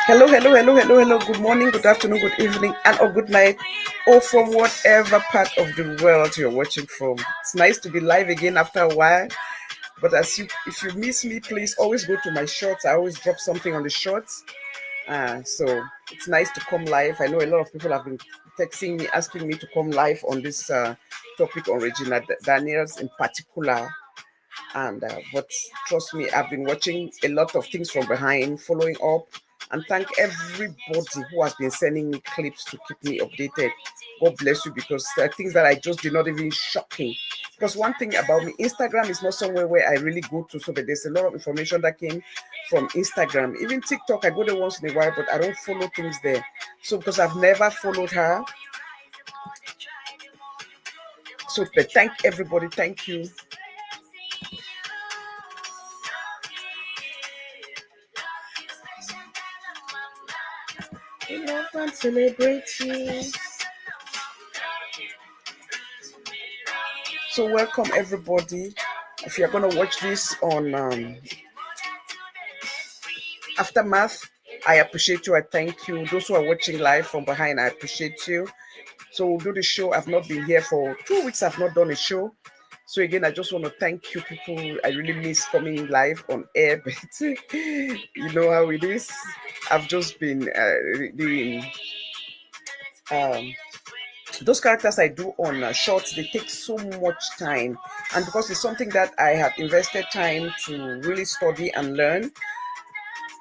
Hello, hello, hello, hello, hello. Good morning, good afternoon, good evening, and or good night, or from whatever part of the world you're watching from. It's nice to be live again after a while. But if you miss me, please always go to my shorts. I always drop something on the shorts. So it's nice to come live. I know a lot of people have been texting me, asking me to come live on this topic on Regina Daniels in particular. And but trust me, I've been watching a lot of things from behind, following up, and thank everybody who has been sending me clips to keep me updated. God bless you, because there are things that I just did not even shocking. Because one thing about me, Instagram is not somewhere where I really go to, so that there's a lot of information that came from Instagram. Even TikTok, I go there once in a while, but I don't follow things there. So because I've never followed her, so but thank everybody, thank you. We love and celebrate you. So welcome everybody. If you're gonna watch this on Aftermath, I appreciate you. I thank you. Those who are watching live from behind, I appreciate you. So we'll do the show. I've not been here for 2 weeks. I've not done a show. So again, I just want to thank you people. I really miss coming live on air, but you know how it is. I've just been doing those characters I do on shorts. They take so much time, and because it's something that I have invested time to really study and learn,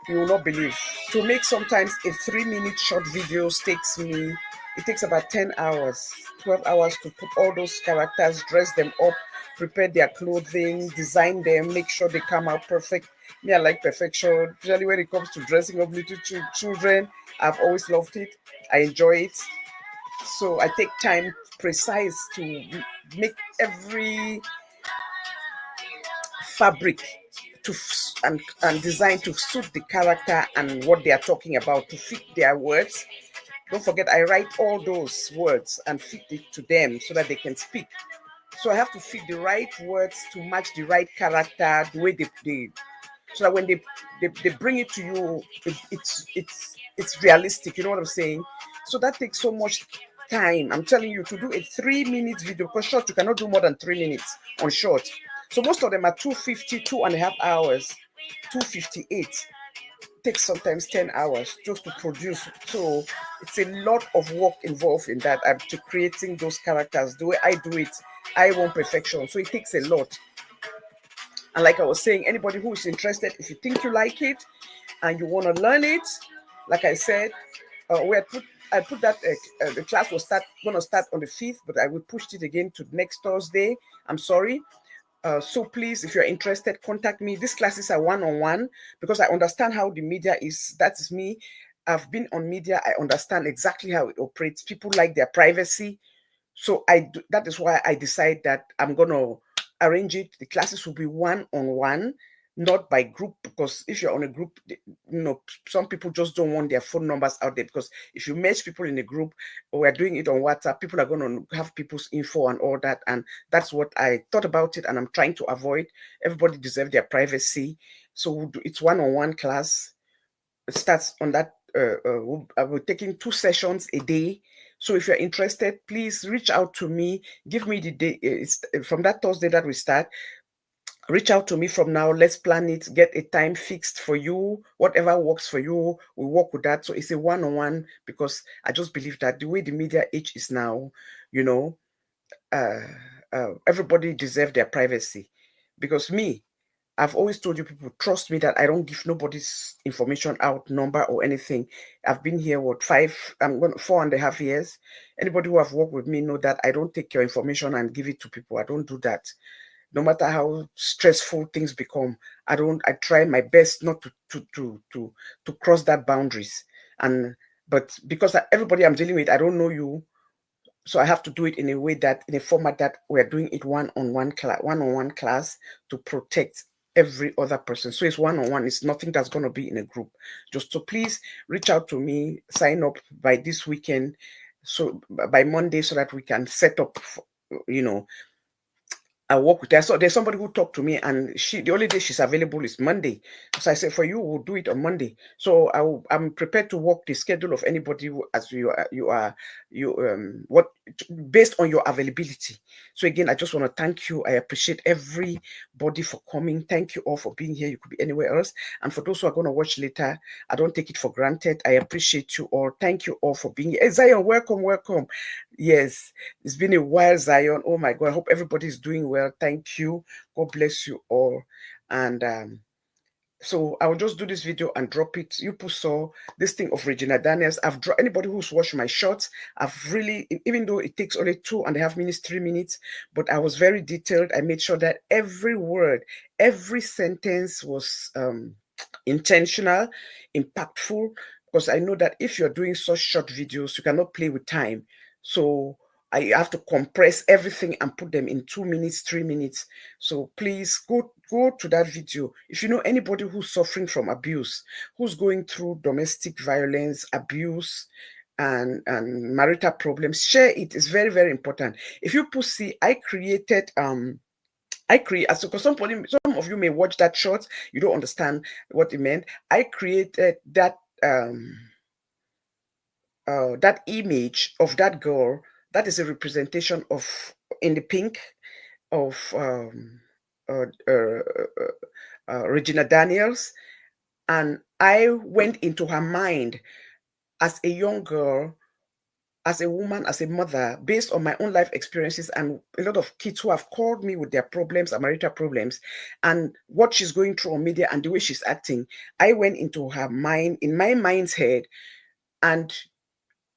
you will not believe. To make sometimes a 3-minute short video it takes about 10 hours, 12 hours to put all those characters, dress them up, prepare their clothing, design them, make sure they come out perfect. Me, I like perfection. Usually when it comes to dressing up little children, I've always loved it. I enjoy it. So I take time precise to make every fabric and design to suit the character and what they are talking about, to fit their words. Don't forget, I write all those words and fit it to them so that they can speak. So I have to fit the right words to match the right character, the way they so that when they bring it to you, it's realistic. You know what I'm saying? So that takes so much time. I'm telling you, to do a 3-minute video, because short, you cannot do more than 3 minutes on short. So most of them are 250, 2.5 hours, 258. Takes sometimes 10 hours just to produce. So it's a lot of work involved in that. I'm to creating those characters. The way I do it, I want perfection. So it takes a lot. And like I was saying, anybody who is interested, if you think you like it and you want to learn it, like I said, I put that the class was going to start on the 5th, but I will push it again to next Thursday. I'm sorry. So please, if you're interested, contact me. These classes are one-on-one, because I understand how the media is. That is me. I've been on media. I understand exactly how it operates. People like their privacy. So that is why I decide that I'm going to arrange it. The classes will be one-on-one, not by group, because if you're on a group, some people just don't want their phone numbers out there, because if you match people in a group, or we're doing it on WhatsApp, people are going to have people's info and all that. And that's what I thought about it, and I'm trying to avoid. Everybody deserves their privacy. So it's one-on-one class. It starts on that. We're taking 2 sessions a day. So if you're interested, please reach out to me. Give me the day. It's from that Thursday that we start. Reach out to me from now. Let's plan it. Get a time fixed for you. Whatever works for you, we work with that. So it's a one-on-one, because I just believe that the way the media age is now, everybody deserves their privacy. Because me, I've always told you people, trust me, that I don't give nobody's information out, number or anything. I've been here, 4.5 years. Anybody who have worked with me know that I don't take your information and give it to people. I don't do that. No matter how stressful things become, I try my best not to cross that boundaries. But because everybody I'm dealing with, I don't know you. So I have to do it in a format that we're doing it one-on-one class to protect every other person. So it's one-on-one. It's nothing that's going to be in a group. Just so please reach out to me, sign up by this weekend, so by Monday, so that we can set up, I work with her. So there's somebody who talked to me, and the only day she's available is Monday. So I said, for you, we'll do it on Monday. So I'm prepared to work the schedule of anybody as what based on your availability. So again, I just want to thank you. I appreciate everybody for coming. Thank you all for being here. You could be anywhere else. And for those who are going to watch later, I don't take it for granted. I appreciate you all. Thank you all for being here. Hey, Zion, welcome, welcome. Yes, it's been a while, Zion. Oh my God, I hope everybody's doing well. Thank you. God bless you all. And so I'll just do this video and drop it. You saw this thing of Regina Daniels. I've dropped anybody who's watched my shorts. I've really, even though it takes only 2.5 minutes, 3 minutes, but I was very detailed. I made sure that every word, every sentence was intentional, impactful, because I know that if you're doing such short videos, you cannot play with time. So I have to compress everything and put them in 2 minutes, 3 minutes. So please go to that video. If you know anybody who's suffering from abuse, who's going through domestic violence, abuse, and marital problems, share it. It's very, very important. If you see, I created because some of you may watch that short, you don't understand what it meant. I created that that image of that girl. That is a representation of, in the pink, of Regina Daniels. And I went into her mind as a young girl, as a woman, as a mother, based on my own life experiences and a lot of kids who have called me with their problems and marital problems and what she's going through on media and the way she's acting. I went into her mind, in my mind's head, and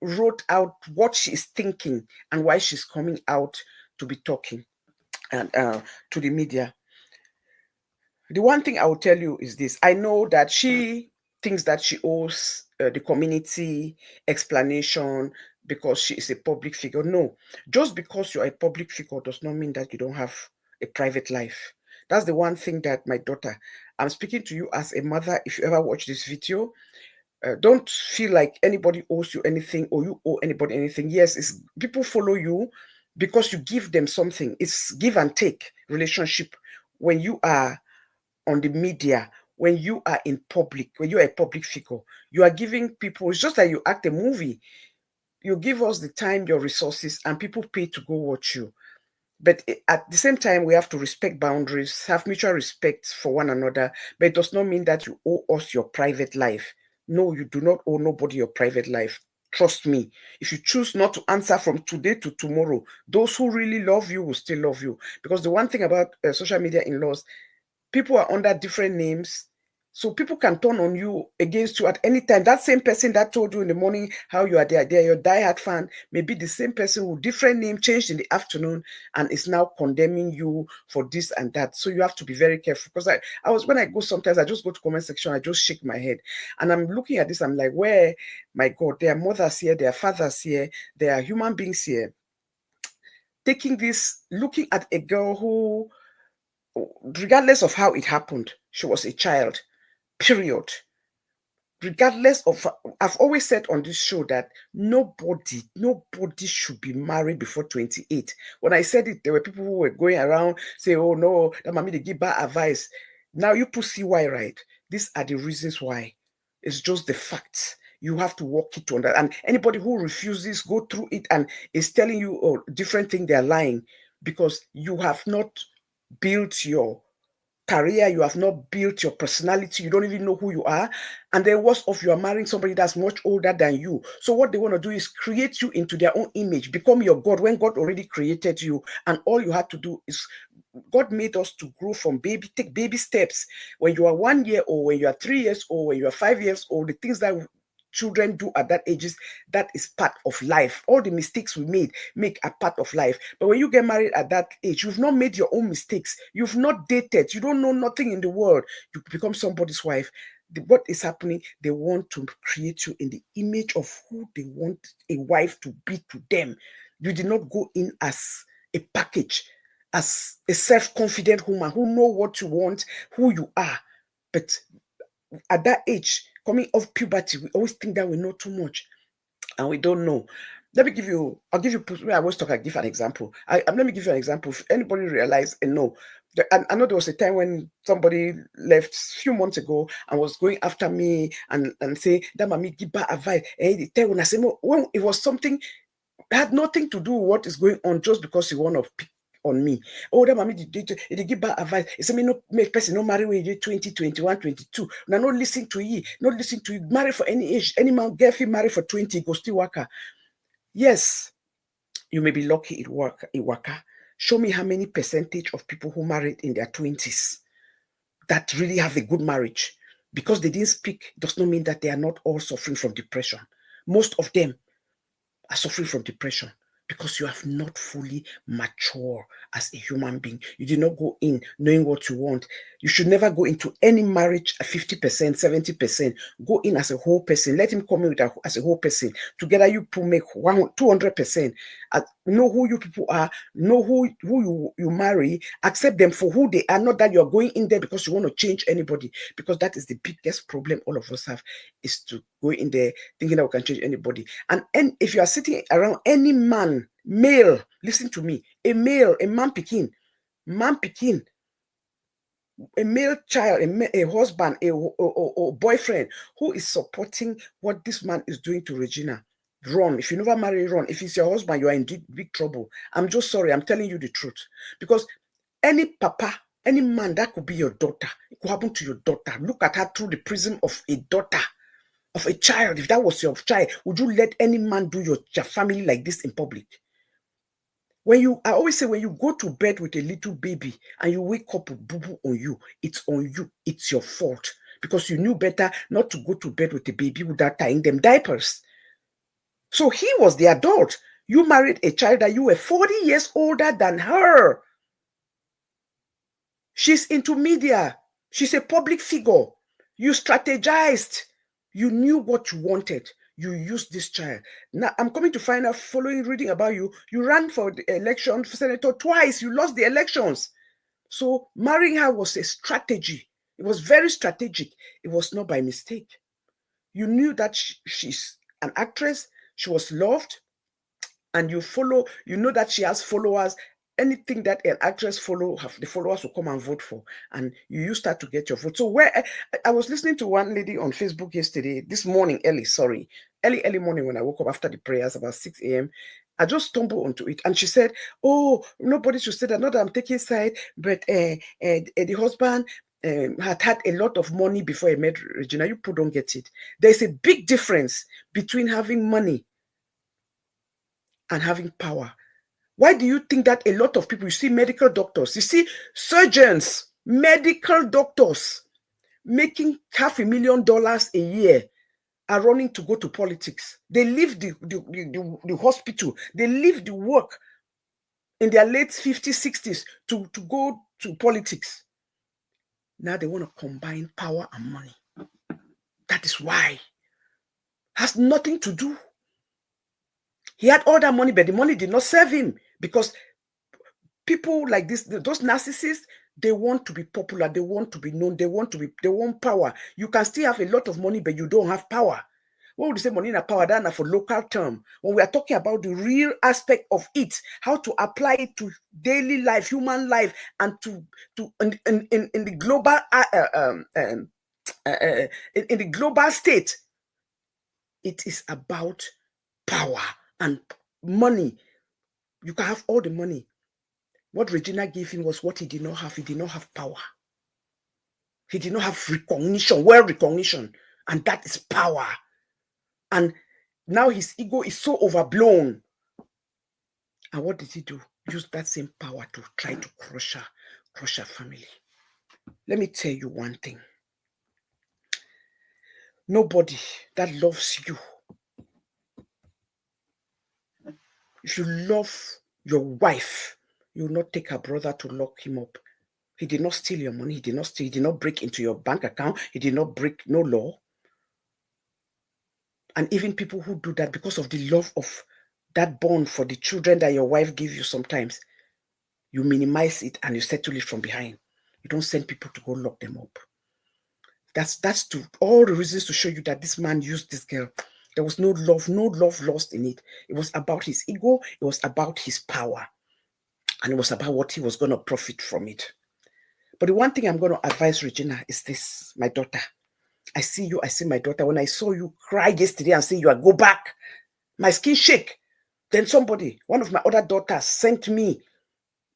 wrote out what she's thinking and why she's coming out to be talking and to the media. The one thing I will tell you is this. I know that she thinks that she owes the community explanation because she is a public figure. No, just because you're a public figure does not mean that you don't have a private life. That's the one thing that my daughter, I'm speaking to you as a mother. If you ever watch this video, don't feel like anybody owes you anything or you owe anybody anything. Yes, it's people follow you because you give them something. It's give and take relationship. When you are on the media, when you are in public, when you are a public figure, you are giving people, it's just like you act a movie. You give us the time, your resources, and people pay to go watch you. But at the same time, we have to respect boundaries, have mutual respect for one another. But it does not mean that you owe us your private life. No, you do not owe nobody your private life. Trust me. If you choose not to answer from today to tomorrow, those who really love you will still love you. Because the one thing about social media in-laws, people are under different names. So people can turn on you, against you at any time. That same person that told you in the morning how you are there, they're your diehard fan, may be the same person with different name changed in the afternoon and is now condemning you for this and that. So you have to be very careful. Because when I go, sometimes I just go to comment section, I just shake my head. And I'm looking at this, I'm like, where, my God, there are mothers here, there are fathers here, there are human beings here. Taking this, looking at a girl who, regardless of how it happened, she was a child, period. Regardless of, I've always said on this show that nobody should be married before 28. When I said it, there were people who were going around saying, oh no, that mommy, they give bad advice. Now you see why, right? These are the reasons why. It's just the facts. You have to walk it on that. And anybody who refuses, go through it and is telling you a different thing, they're lying, because you have not built your career, you have not built your personality, you don't even know who you are. And then worst of, you are marrying somebody that's much older than you. So what they want to do is create you into their own image, become your God, when God already created you. And all you have to do is, God made us to grow from take baby steps. When you are 1 year old, when you are 3 years old, when you are 5 years old, the things that children do at that age, that is part of life. All the mistakes we make are part of life. But when you get married at that age, you've not made your own mistakes. You've not dated. You don't know nothing in the world. You become somebody's wife. What is happening? They want to create you in the image of who they want a wife to be to them. You did not go in as a package, as a self-confident woman who know what you want, who you are. But at that age, coming off puberty, we always think that we know too much, and we don't know. Let me give you, I always talk, I give an example. Let me give you an example. If anybody realize and know, I know there was a time when somebody left a few months ago and was going after me and say, that mommy give her advice. And they tell when I say, when it was something, it had nothing to do with what is going on just because you want to pick on me. Oh, that mommy they give her advice. It say me no make person no marry when you 20, 21, 22. Now not listen to you, not listen to you. Marry for any age. Any man girl if marry for 20, go still work. Yes, you may be lucky it work. Show me how many percentage of people who married in their 20s that really have a good marriage. Because they didn't speak does not mean that they are not all suffering from depression. Most of them are suffering from depression because you have not fully matured as a human being. You did not go in knowing what you want. You should never go into any marriage at 50%, 70%. Go in as a whole person. Let him come in as a whole person. Together you make 200%. Know who you people are. Know who you marry. Accept them for who they are. Not that you are going in there because you want to change anybody. Because that is the biggest problem all of us have, is to go in there thinking that we can change anybody. And if you are sitting around any man, male, listen to me, a male, a man picking, a male child, a husband, a boyfriend who is supporting what this man is doing to Regina, run. If you never marry, run. If it's your husband, you are in big trouble. I'm just sorry. I'm telling you the truth. Because any papa, any man, that could be your daughter. It could happen to your daughter. Look at her through the prism of a daughter, of a child. If that was your child, would you let any man do your family like this in public? I always say, when you go to bed with a little baby and you wake up with boo-boo on you, it's on you. It's your fault. Because you knew better not to go to bed with a baby without tying them diapers. So he was the adult. You married a child that you were 40 years older than her. She's into media. She's a public figure. You strategized. You knew what you wanted. You used this child. Now, I'm coming to find out, following reading about you, you ran for the election for senator twice. You lost the elections. So marrying her was a strategy. It was very strategic. It was not by mistake. You knew that she's an actress. She was loved. And you know that she has followers. Anything that an actress the followers will come and vote for, and you start to get your vote. So I was listening to one lady on Facebook this morning, early morning when I woke up after the prayers about 6 a.m. I just stumbled onto it, and she said, "Oh, nobody should say that. Not that I'm taking side, but the husband had a lot of money before he met Regina." You people don't get it. There's a big difference between having money and having power. Why do you think that a lot of people, you see medical doctors, you see surgeons, medical doctors making $500,000 a year are running to go to politics? They leave the hospital, they leave the work in their late 50s, 60s to go to politics. Now they want to combine power and money. That is why. Has nothing to do. He had all that money, but the money did not serve him, because people like this, those narcissists, they want to be popular, they want to be known, they want power. You can still have a lot of money, but you don't have power. What would you say money and power? That's for local term. When we are talking about the real aspect of it, how to apply it to daily life, human life, and in the global in the global state, it is about power and money. You can have all the money. What Regina gave him was what he did not have. He did not have power. He did not have recognition, world recognition. And that is power. And now his ego is so overblown. And what did he do? Use that same power to try to crush her family. Let me tell you one thing. Nobody that loves you, if you love your wife, you will not take her brother to lock him up. He did not steal your money. He did not break into your bank account. He did not break no law. And even people who do that because of the love of that bond for the children that your wife gives you, sometimes you minimize it and you settle it from behind. You don't send people to go lock them up. That's all the reasons to show you that this man used this girl. There was no love lost in it. It was about his ego. It was about his power. And it was about what he was going to profit from it. But the one thing I'm going to advise Regina is this, my daughter. I see you, I see my daughter. When I saw you cry yesterday and say you are go back, my skin shake. Then somebody, one of my other daughters, sent me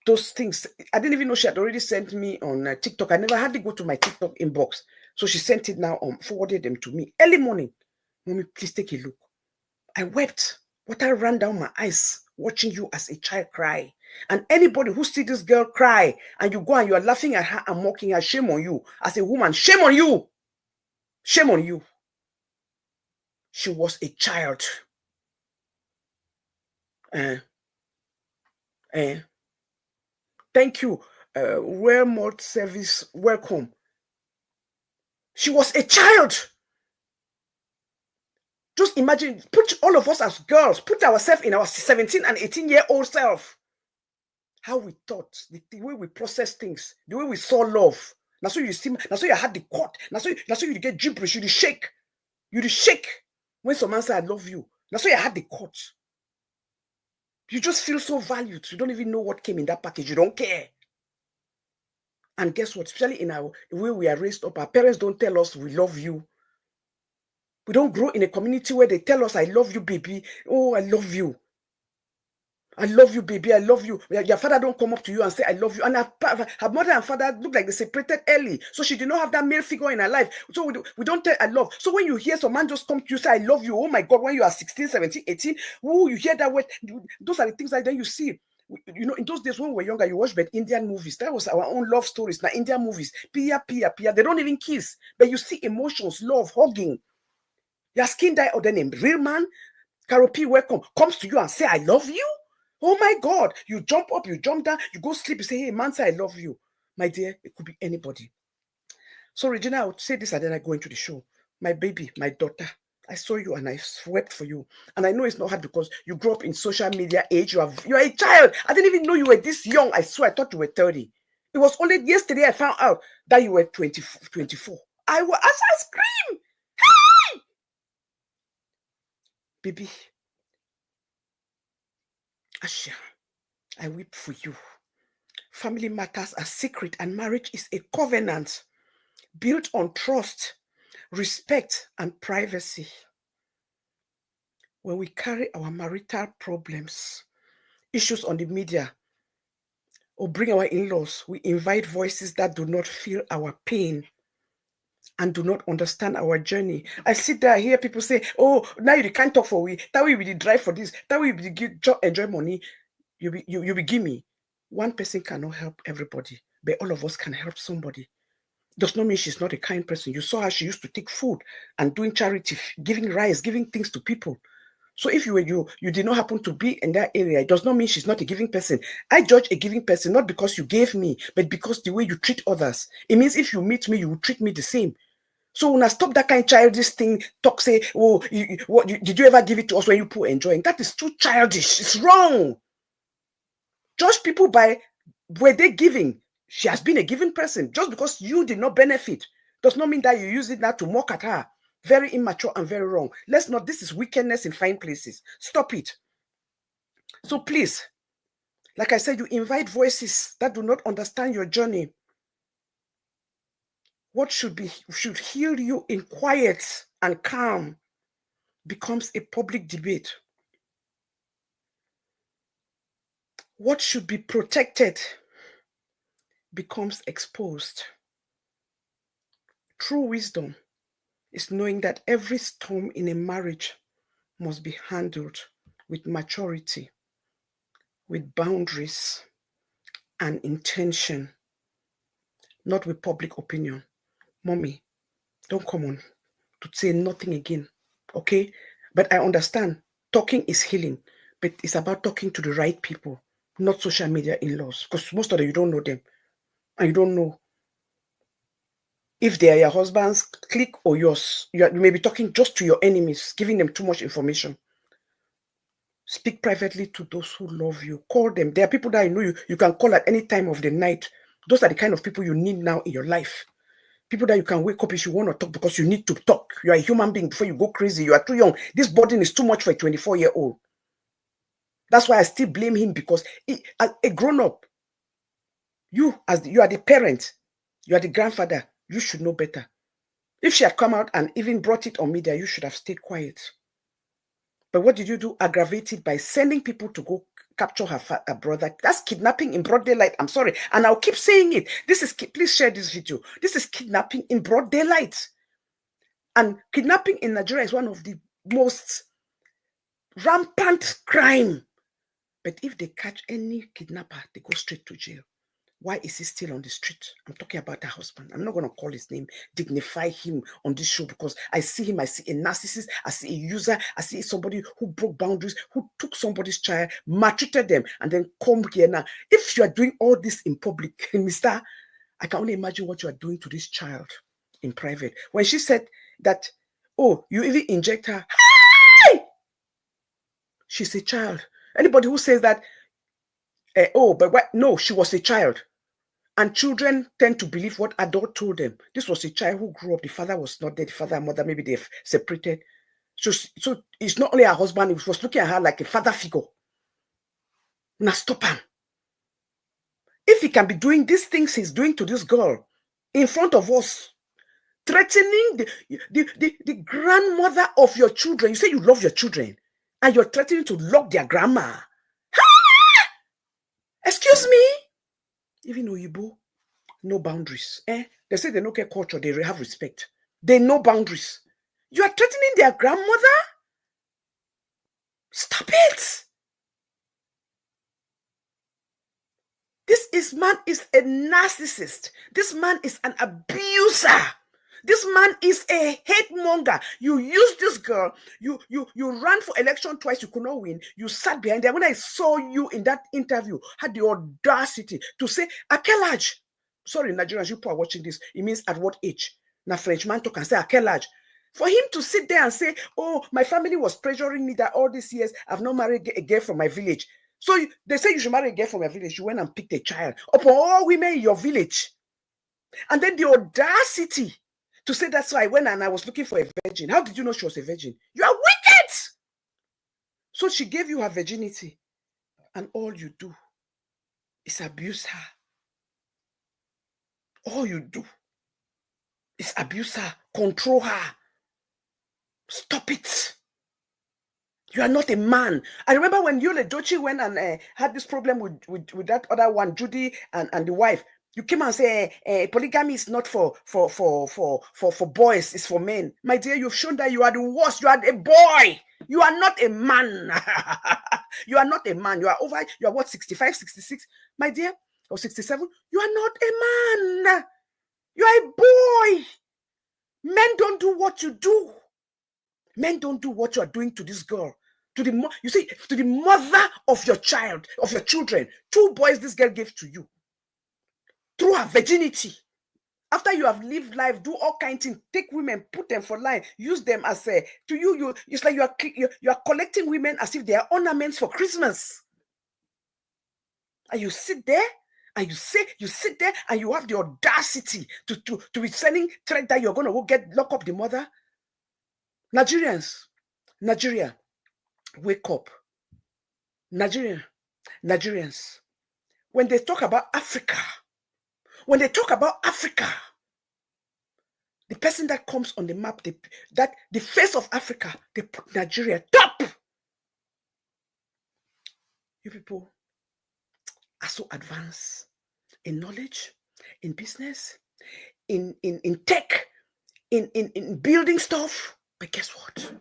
those things. I didn't even know she had already sent me on TikTok. I never had to go to my TikTok inbox. So she sent it now, forwarded them to me early morning. Mommy, please take a look. I wept. Water ran down my eyes watching you as a child cry. And anybody who sees this girl cry and you go and you are laughing at her and mocking her, shame on you. As a woman, shame on you. Shame on you. She was a child. Thank you. Remote service, welcome. She was a child. Just imagine, put all of us as girls, put ourselves in our 17 and 18-year-old self. How we thought, the way we process things, the way we saw love. Now so you see, now so you had the court, now so you get gibberish, you shake when someone say I love you. Now so you had the court. You just feel so valued. You don't even know what came in that package. You don't care. And guess what? Especially in the way we are raised up, our parents don't tell us we love you. We don't grow in a community where they tell us, I love you, baby. Oh, I love you. I love you, baby. I love you. Your father don't come up to you and say, I love you. And her mother and father look like they separated early. So she did not have that male figure in her life. So we don't tell I love. So when you hear some man just come to you say, I love you. Oh my God, when you are 16, 17, 18, ooh, you hear that word. Those are the things that then you see. You know, in those days when we were younger, you watched Indian movies. That was our own love stories. Now, Indian movies. Pia. They don't even kiss. But you see emotions, love, hugging. Your skin die or the name. Real man, Carol P, welcome, comes to you and say, I love you. Oh my God, you jump up, you jump down, you go sleep, you say, hey, man, say I love you. My dear, it could be anybody. So Regina, I would say this and then I go into the show. My baby, my daughter, I saw you and I wept for you. And I know it's not hard because you grew up in social media age. You are a child. I didn't even know you were this young. I swear, I thought you were 30. It was only yesterday I found out that you were 24. I scream. Hey! Baby, Asha, I weep for you. Family matters are secret and marriage is a covenant built on trust, respect, and privacy. When we carry our marital problems, issues on the media, or bring our in-laws, we invite voices that do not feel our pain and do not understand our journey. I sit there, I hear people say, oh, now you can't talk for we. That way we did drive for this. That way we did enjoy money. You be give me. One person cannot help everybody, but all of us can help somebody. Does not mean she's not a kind person. You saw how she used to take food and doing charity, giving rice, giving things to people. So if you did not happen to be in that area, it does not mean she's not a giving person. I judge a giving person not because you gave me, but because the way you treat others. It means if you meet me, you will treat me the same. So when I stop that kind of childish thing, talk, say, oh, did you ever give it to us when you put enjoying? That is too childish. It's wrong. Judge people by were they giving. She has been a giving person. Just because you did not benefit does not mean that you use it now to mock at her. Very immature and very wrong. Let's not, this is wickedness in fine places. Stop it. So please, like I said, you invite voices that do not understand your journey. What should heal you in quiet and calm becomes a public debate. What should be protected becomes exposed. True wisdom is knowing that every storm in a marriage must be handled with maturity, with boundaries and intention, not with public opinion. Mommy, don't come on to say nothing again, okay? But I understand talking is healing, but it's about talking to the right people, not social media in-laws, because most of them, you don't know them, and you don't know if they are your husband's clique or yours. You may be talking just to your enemies, giving them too much information. Speak privately to those who love you. Call them. There are people that I know you can call at any time of the night. Those are the kind of people you need now in your life. People that you can wake up if you want to talk because you need to talk. You are a human being before you go crazy. You are too young. This burden is too much for a 24-year-old. That's why I still blame him, because a grown-up, you are the parent, you are the grandfather, you should know better. If she had come out and even brought it on media, you should have stayed quiet. But what did you do? Aggravate it by sending people to go capture her brother. That's kidnapping in broad daylight. I'm sorry. And I'll keep saying it. Please share this video. This is kidnapping in broad daylight. And kidnapping in Nigeria is one of the most rampant crime. But if they catch any kidnapper, they go straight to jail. Why is he still on the street? I'm talking about her husband. I'm not going to call his name, dignify him on this show, because I see him, I see a narcissist, I see a user, I see somebody who broke boundaries, who took somebody's child, maltreated them, and then come here now. If you are doing all this in public, mister, I can only imagine what you are doing to this child in private. When she said that, oh, you even inject her, hi! She's a child. Anybody who says that, oh, but what? No, she was a child. And children tend to believe what adult told them. This was a child who grew up. The father was not there. The father and mother, maybe they've separated. So it's not only her husband. He was looking at her like a father figure. Now stop him. If he can be doing these things he's doing to this girl in front of us, threatening the grandmother of your children. You say you love your children, and you're threatening to lock their grandma. Excuse me? Even Oyibo, no boundaries. They say they don't care culture, they have respect. They know boundaries. You are threatening their grandmother? Stop it. This man is a narcissist. This man is an abuser. This man is a hate monger. You used this girl. You ran for election twice. You could not win. You sat behind there. When I saw you in that interview, had the audacity to say, Akelaj. Sorry, Nigerians, you are watching this. It means at what age? Now, French man talk and say, Akelaj. For him to sit there and say, oh, my family was pressuring me that all these years I've not married a girl from my village. So they say you should marry a girl from your village. You went and picked a child upon all women in your village. And then the audacity to say that's why I went and I was looking for a virgin. How did you know she was a virgin? You are wicked. So she gave you her virginity, and all you do is abuse her. All you do is abuse her, control her. Stop it. You are not a man. I remember when Yule Dochi went and had this problem with that other one, Judy and the wife. You came and say polygamy is not for boys, it's for men. My dear, you've shown that you are the worst. You are a boy. You are not a man. You are not a man. You are what, 65, 66? My dear, or 67? You are not a man. You are a boy. Men don't do what you do. Men don't do what you are doing to this girl. To the mother of your child, of your children. 2 boys this girl gave to you. Through her virginity. After you have lived life, do all kinds of things, take women, put them for life, use them as it's like you are collecting women as if they are ornaments for Christmas. And you sit there and you sit there and you have the audacity to be sending threat that you're going to go lock up the mother. Nigeria, wake up. Nigerians, when they talk about Africa, the person that comes on the map, the face of Africa, they put Nigeria top. You people are so advanced in knowledge, in business, in tech, in building stuff. But guess what?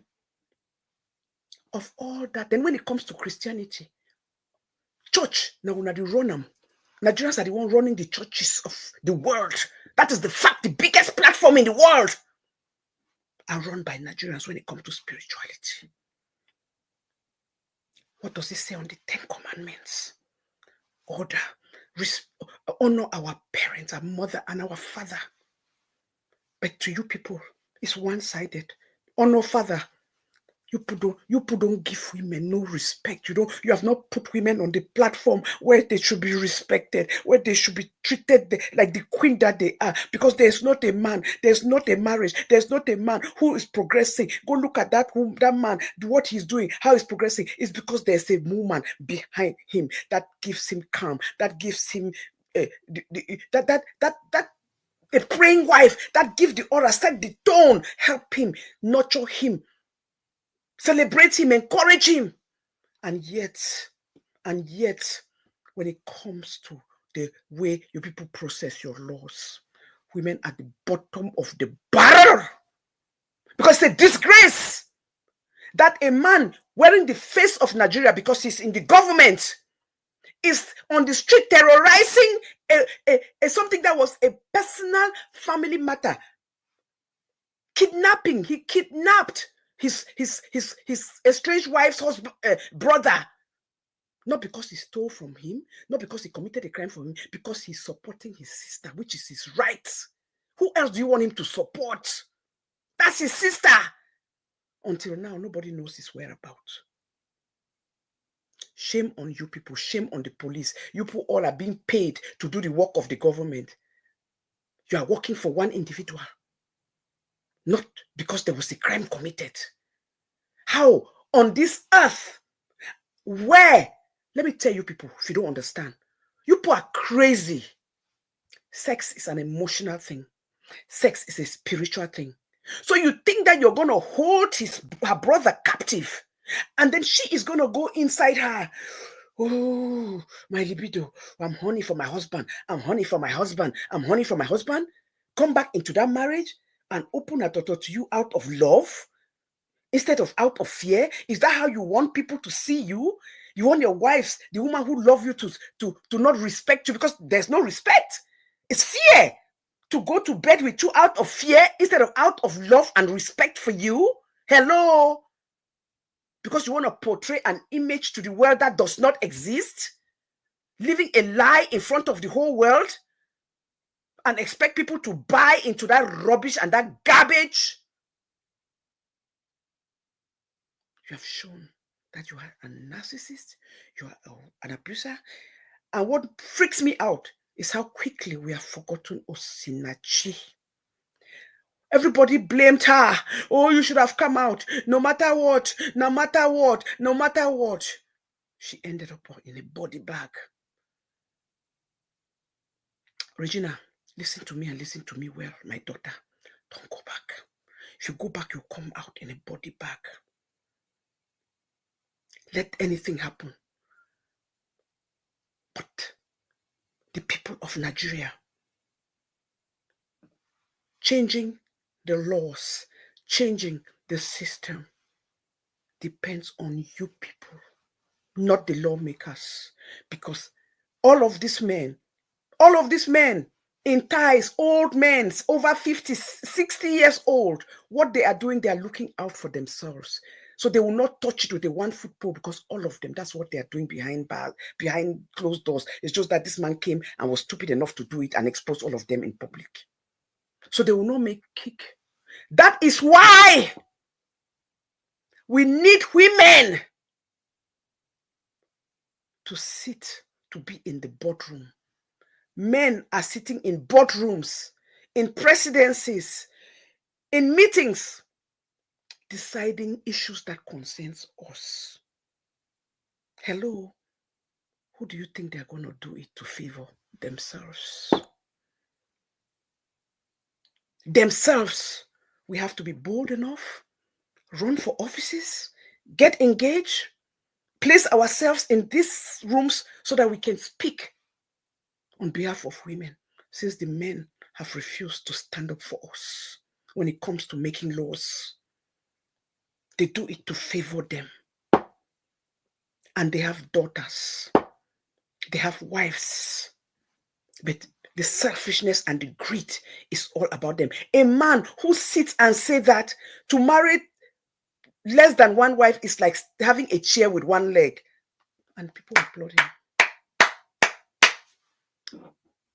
Of all that, then when it comes to Christianity, church, now they run them. Nigerians are the one running the churches of the world. That is the fact. The biggest platform in the world are run by Nigerians when it comes to spirituality. What does it say on the 10 Commandments? Order, honor our parents, our mother, and our father. But to you people, it's one-sided. Honor father. You people don't give women no respect. You have not put women on the platform where they should be respected, where they should be treated like the queen that they are. Because there's not a man, there's not a marriage, there's not a man who is progressing. Go look at that man, what he's doing, how he's progressing. It's because there's a woman behind him that gives him calm, that gives him a praying wife that gives the order, set the tone, help him, nurture him, celebrate him, encourage him. And yet, when it comes to the way you people process your laws, women at the bottom of the barrel. Because it's a disgrace that a man wearing the face of Nigeria because he's in the government is on the street terrorizing something that was a personal family matter. Kidnapping. He kidnapped his estranged wife's brother. Not because he stole from him, not because he committed a crime for him, because he's supporting his sister, which is his right. Who else do you want him to support? That's his sister. Until now, nobody knows his whereabouts. Shame on you people. Shame on the police. You people all are being paid to do the work of the government. You are working for one individual. Not because there was a crime committed. How? On this earth, where? Let me tell you people, if you don't understand, you people are crazy. Sex is an emotional thing. Sex is a spiritual thing. So you think that you're going to hold her brother captive, and then she is going to go inside her. Oh, my libido. I'm horny for my husband. I'm horny for my husband. I'm horny for my husband. Come back into that marriage and open her daughter to you out of love instead of out of fear. Is that how you want people to see you? You want your wives, the woman who love you, to not respect you because there's no respect. It's fear. To go to bed with you out of fear instead of out of love and respect for you. Hello? Because you want to portray an image to the world that does not exist, living a lie in front of the whole world, and expect people to buy into that rubbish and that garbage. You have shown that you are a narcissist, you are an abuser. And what freaks me out is how quickly we have forgotten Osinachi. Everybody blamed her. Oh, you should have come out. No matter what, no matter what, no matter what. She ended up in a body bag. Regina, listen to me and listen to me well, my daughter. Don't go back. If you go back, you'll come out in a body bag. Let anything happen. But the people of Nigeria, changing the laws, changing the system, depends on you people, not the lawmakers. Because all of these men in ties, old men, over 50, 60 years old, what they are doing, they are looking out for themselves. So they will not touch it with a 1-foot pole because all of them, that's what they are doing behind closed doors. It's just that this man came and was stupid enough to do it and expose all of them in public. So they will not make kick. That is why we need women to be in the boardroom. Men are sitting in boardrooms, in presidencies, in meetings, deciding issues that concerns us. Hello? Who do you think they're going to do it to favor themselves? Themselves. We have to be bold enough, run for offices, get engaged, place ourselves in these rooms so that we can speak on behalf of women, since the men have refused to stand up for us when it comes to making laws. They do it to favor them. And they have daughters. They have wives. But the selfishness and the greed is all about them. A man who sits and says that to marry less than one wife is like having a chair with one leg. And people applaud him.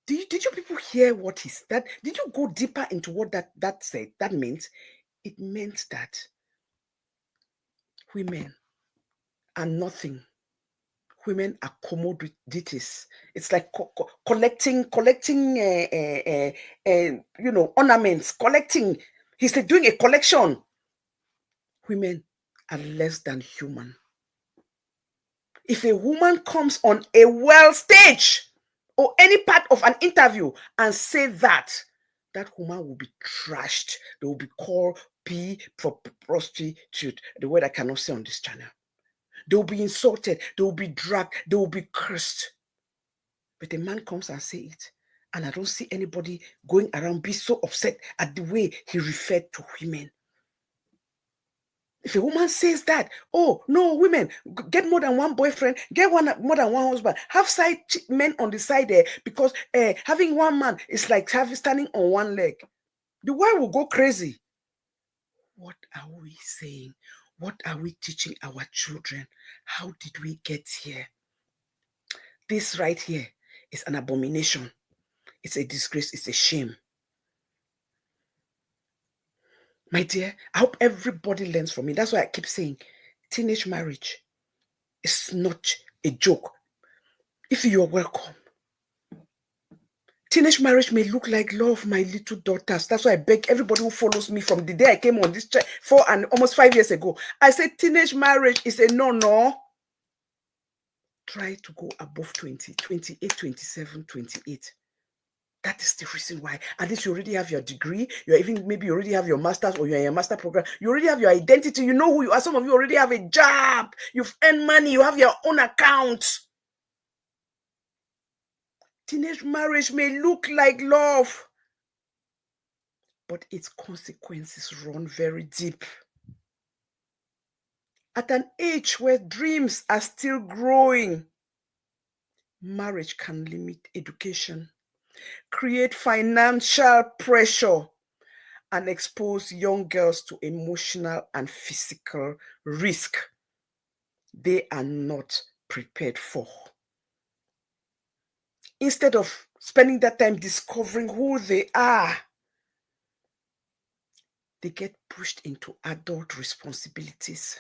Did you people hear what he said? Did you go deeper into what that said? That meant, it meant that Women are nothing. Women are commodities. It's like collecting, ornaments, collecting. He's doing a collection. Women are less than human. If a woman comes on a world stage or any part of an interview and say that woman will be trashed. They will be called prostitute, the word I cannot say on this channel. They will be insulted. They will be dragged. They will be cursed. But a man comes and say it, and I don't see anybody going around be so upset at the way he referred to women. If a woman says that, oh, no, women, get more than one boyfriend, get more than one husband, have side men on the side there, because having one man is like standing on one leg. The world will go crazy. What are we saying? What are we teaching our children? How did we get here? This right here is an abomination. It's a disgrace. It's a shame. My dear, I hope everybody learns from me. That's why I keep saying teenage marriage is not a joke. If you are welcome. Teenage marriage may look like love, my little daughters. That's why I beg everybody who follows me from the day I came on this channel 4 and almost 5 years ago. I said teenage marriage is a no. Try to go above 20, 28, 27, 28. That is the reason why. At least you already have your degree. Maybe you already have your master's, or you're in a master program. You already have your identity. You know who you are. Some of you already have a job. You've earned money. You have your own account. Teenage marriage may look like love, but its consequences run very deep. At an age where dreams are still growing, marriage can limit education, create financial pressure, and expose young girls to emotional and physical risk they are not prepared for. Instead of spending that time discovering who they are, they get pushed into adult responsibilities.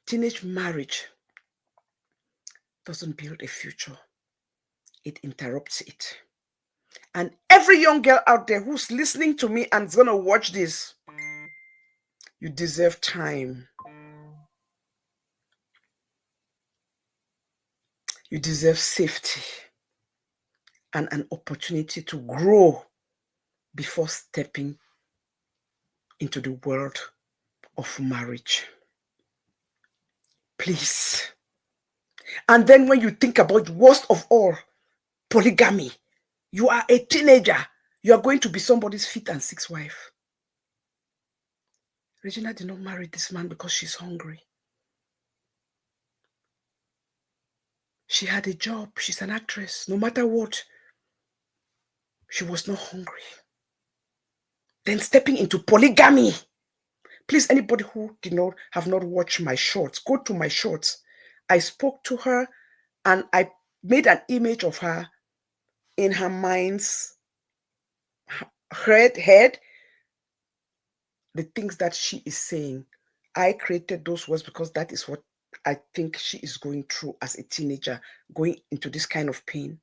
Teenage marriage doesn't build a future. It interrupts it. And every young girl out there who's listening to me and is going to watch this, you deserve time. You deserve safety and an opportunity to grow before stepping into the world of marriage. Please. And then when you think about worst of all, polygamy, you are a teenager. You are going to be somebody's fifth and sixth wife. Regina did not marry this man because she's hungry. She had a job. She's an actress. No matter what, she was not hungry. Then stepping into polygamy. Please, anybody who have not watched my shorts, go to my shorts. I spoke to her and I made an image of her in her mind's head, the things that she is saying. I created those words because that is what I think she is going through as a teenager, going into this kind of pain.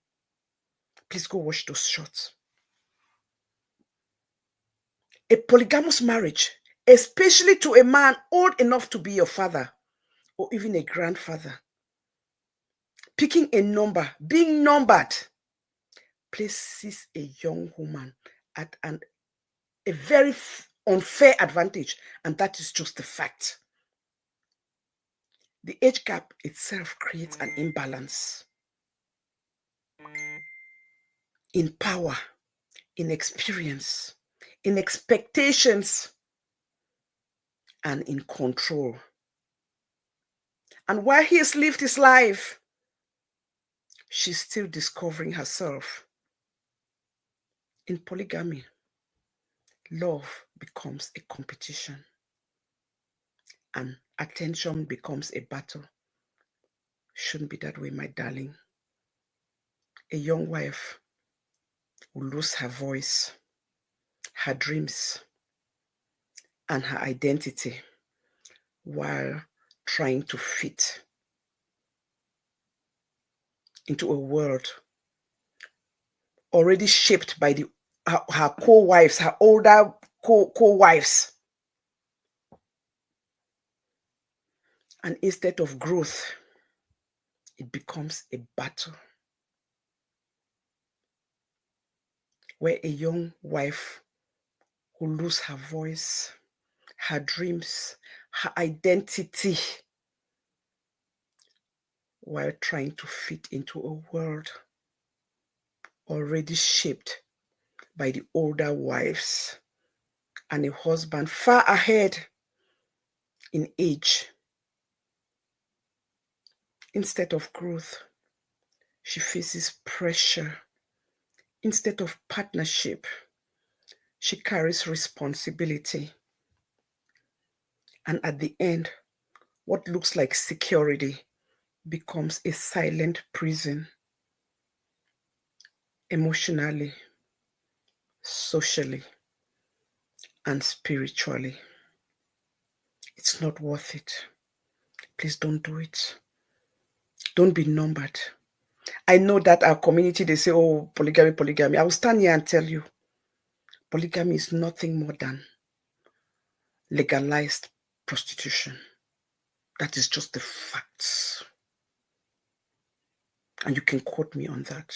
Please go watch those shorts. A polygamous marriage, especially to a man old enough to be your father or even a grandfather, picking a number, being numbered, places a young woman at a very unfair advantage, and that is just the fact. The age gap itself creates an imbalance in power, in experience, in expectations, and in control. And while he has lived his life, she's still discovering herself. In polygamy, love becomes a competition and attention becomes a battle. Shouldn't be that way, my darling. A young wife will lose her voice, her dreams, and her identity while trying to fit into a world already shaped by her co-wives, her older co-wives. And instead of growth, it becomes a battle where a young wife who loses her voice, her dreams, her identity, while trying to fit into a world already shaped by the older wives and a husband far ahead in age. Instead of growth, she faces pressure. Instead of partnership, she carries responsibility. And at the end, what looks like security becomes a silent prison, emotionally, socially, and spiritually. It's not worth it. Please don't do it. Don't be numbered. I know that our community, they say, oh, polygamy, polygamy. I will stand here and tell you, polygamy is nothing more than legalized prostitution. That is just the facts. And you can quote me on that.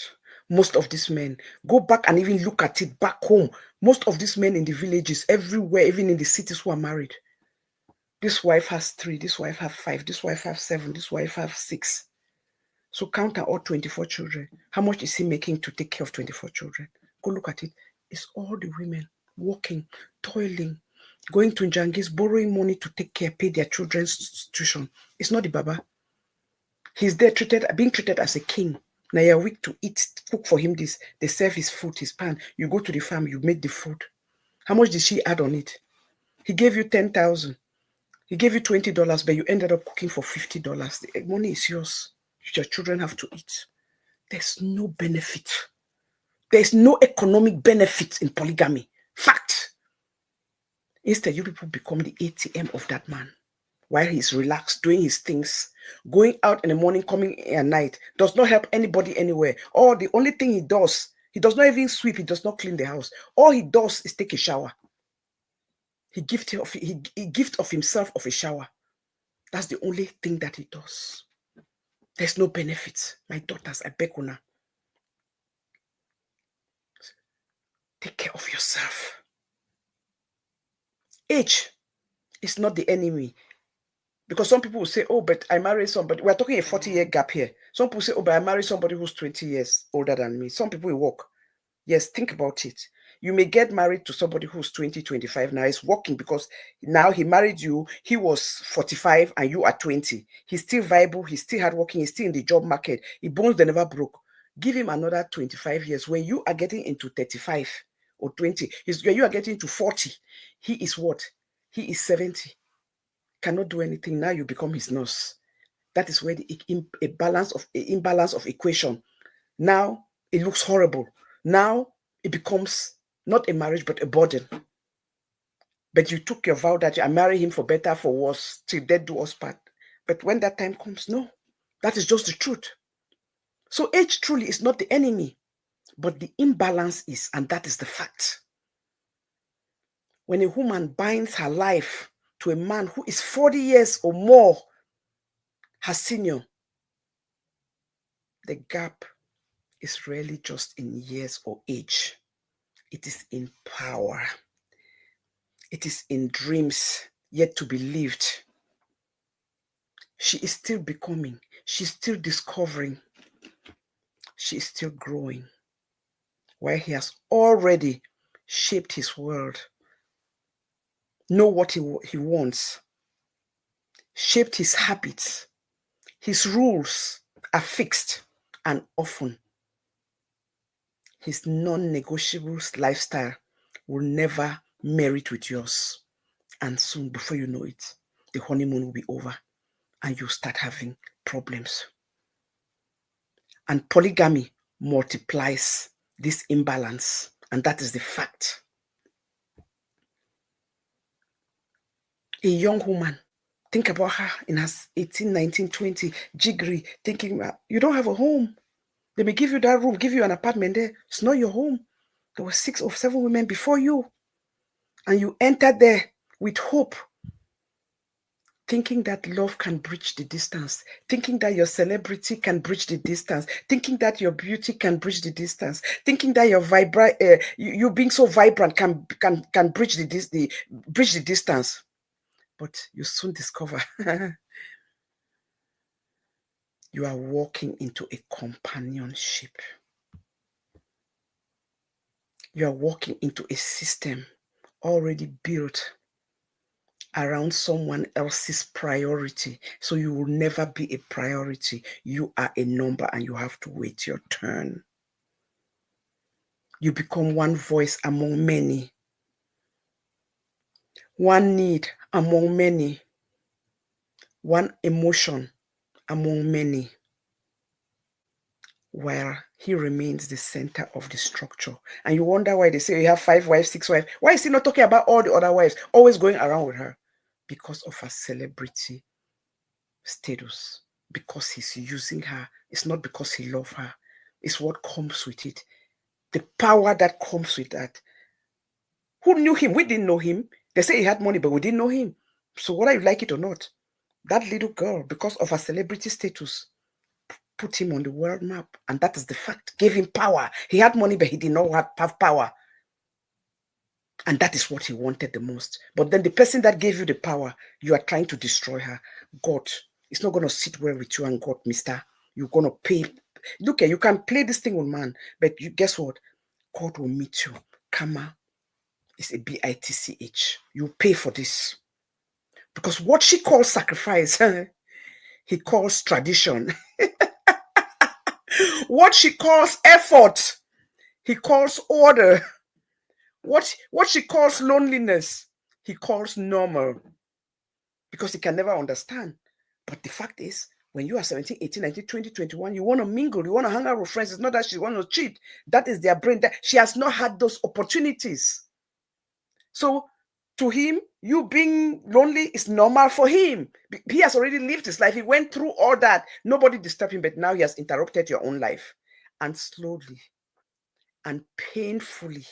Most of these men, go back and even look at it back home. Most of these men in the villages, everywhere, even in the cities who are married. This wife has 3, this wife has 5, this wife has 7, this wife has 6. So count all 24 children. How much is he making to take care of 24 children? Go look at it. It's all the women working, toiling, going to Njangis, borrowing money to take care, pay their children's tuition. It's not the Baba. He's there being treated as a king. Now you're weak to eat, cook for him this. They serve his food, his pan. You go to the farm, you make the food. How much did she add on it? He gave you 10,000. He gave you $20, but you ended up cooking for $50. The money is yours. Your children have to eat. There's no benefit. There's no economic benefit in polygamy. Fact. Instead, you people become the ATM of that man. While he's relaxed, doing his things, going out in the morning, coming in at night, does not help anybody anywhere. Or the only thing he does not even sweep, he does not clean the house. All he does is take a shower. He gift of himself of a shower. That's the only thing that he does. There's no benefit. My daughters, I beg una. Take care of yourself. Age is not the enemy. Because some people will say, oh, but I married somebody. We're talking a 40-year gap here. Some people say, oh, but I married somebody who's 20 years older than me. Some people will walk. Yes, think about it. You may get married to somebody who's 20, 25 now. He's working because now he married you. He was 45 and you are 20. He's still viable. He's still hardworking. He's still in the job market. He bones they never broke. Give him another 25 years. When you are getting into 35 or 20, when you are getting to 40, he is what? He is 70. Cannot do anything. Now you become his nurse. That is where the imbalance of equation. Now it looks horrible. Now it becomes not a marriage, but a burden. But you took your vow that I marry him for better, for worse, till death do us part. But when that time comes, no, that is just the truth. So age truly is not the enemy, but the imbalance is, and that is the fact. When a woman binds her life to a man who is 40 years or more her senior, the gap is rarely just in years or age. It is in power. It is in dreams yet to be lived. She is still becoming. She's still discovering. She is still growing. While he has already shaped his world, know what he wants, shaped his habits. His rules are fixed, and often his non-negotiable lifestyle will never merit with yours. And soon, before you know it, the honeymoon will be over and you start having problems. And polygamy multiplies this imbalance, and that is the fact. A young woman Think about her in her 18, 19, 20, jiggery, thinking, you don't have a home. They may give you that room, give you an apartment there. It's not your home. There were 6 or 7 women before you. And you entered there with hope, thinking that love can bridge the distance, thinking that your celebrity can bridge the distance, thinking that your beauty can bridge the distance, thinking that your you being so vibrant can bridge the distance. But you soon discover you are walking into a companionship. You are walking into a system already built around someone else's priority. So you will never be a priority. You are a number and you have to wait your turn. You become one voice among many, one need among many, one emotion among many, while he remains the center of the structure. And you wonder why they say you have 5 wives, 6 wives. Why is he not talking about all the other wives, always going around with her? Because of her celebrity status, because he's using her. It's not because he loves her. It's what comes with it. The power that comes with that. Who knew him? We didn't know him. They say he had money, but we didn't know him. So whether you like it or not, that little girl, because of her celebrity status, put him on the world map. And that is the fact. Gave him power. He had money, but he did not have power. And that is what he wanted the most. But then the person that gave you the power, you are trying to destroy her. God, it's not going to sit well with you and God, mister. You're going to pay. Look, you can play this thing with man, but guess what? God will meet you. Karma is a bitch. You pay for this. Because what she calls sacrifice, he calls tradition. What she calls effort, he calls order. What she calls loneliness, he calls normal. Because he can never understand. But the fact is, when you are 17, 18, 19, 20, 21, you want to mingle, you want to hang out with friends. It's not that she wants to cheat. That is their brain. She has not had those opportunities. So to him, you being lonely is normal for him. He has already lived his life. He went through all that. Nobody disturbed him, but now he has interrupted your own life. And slowly and painfully,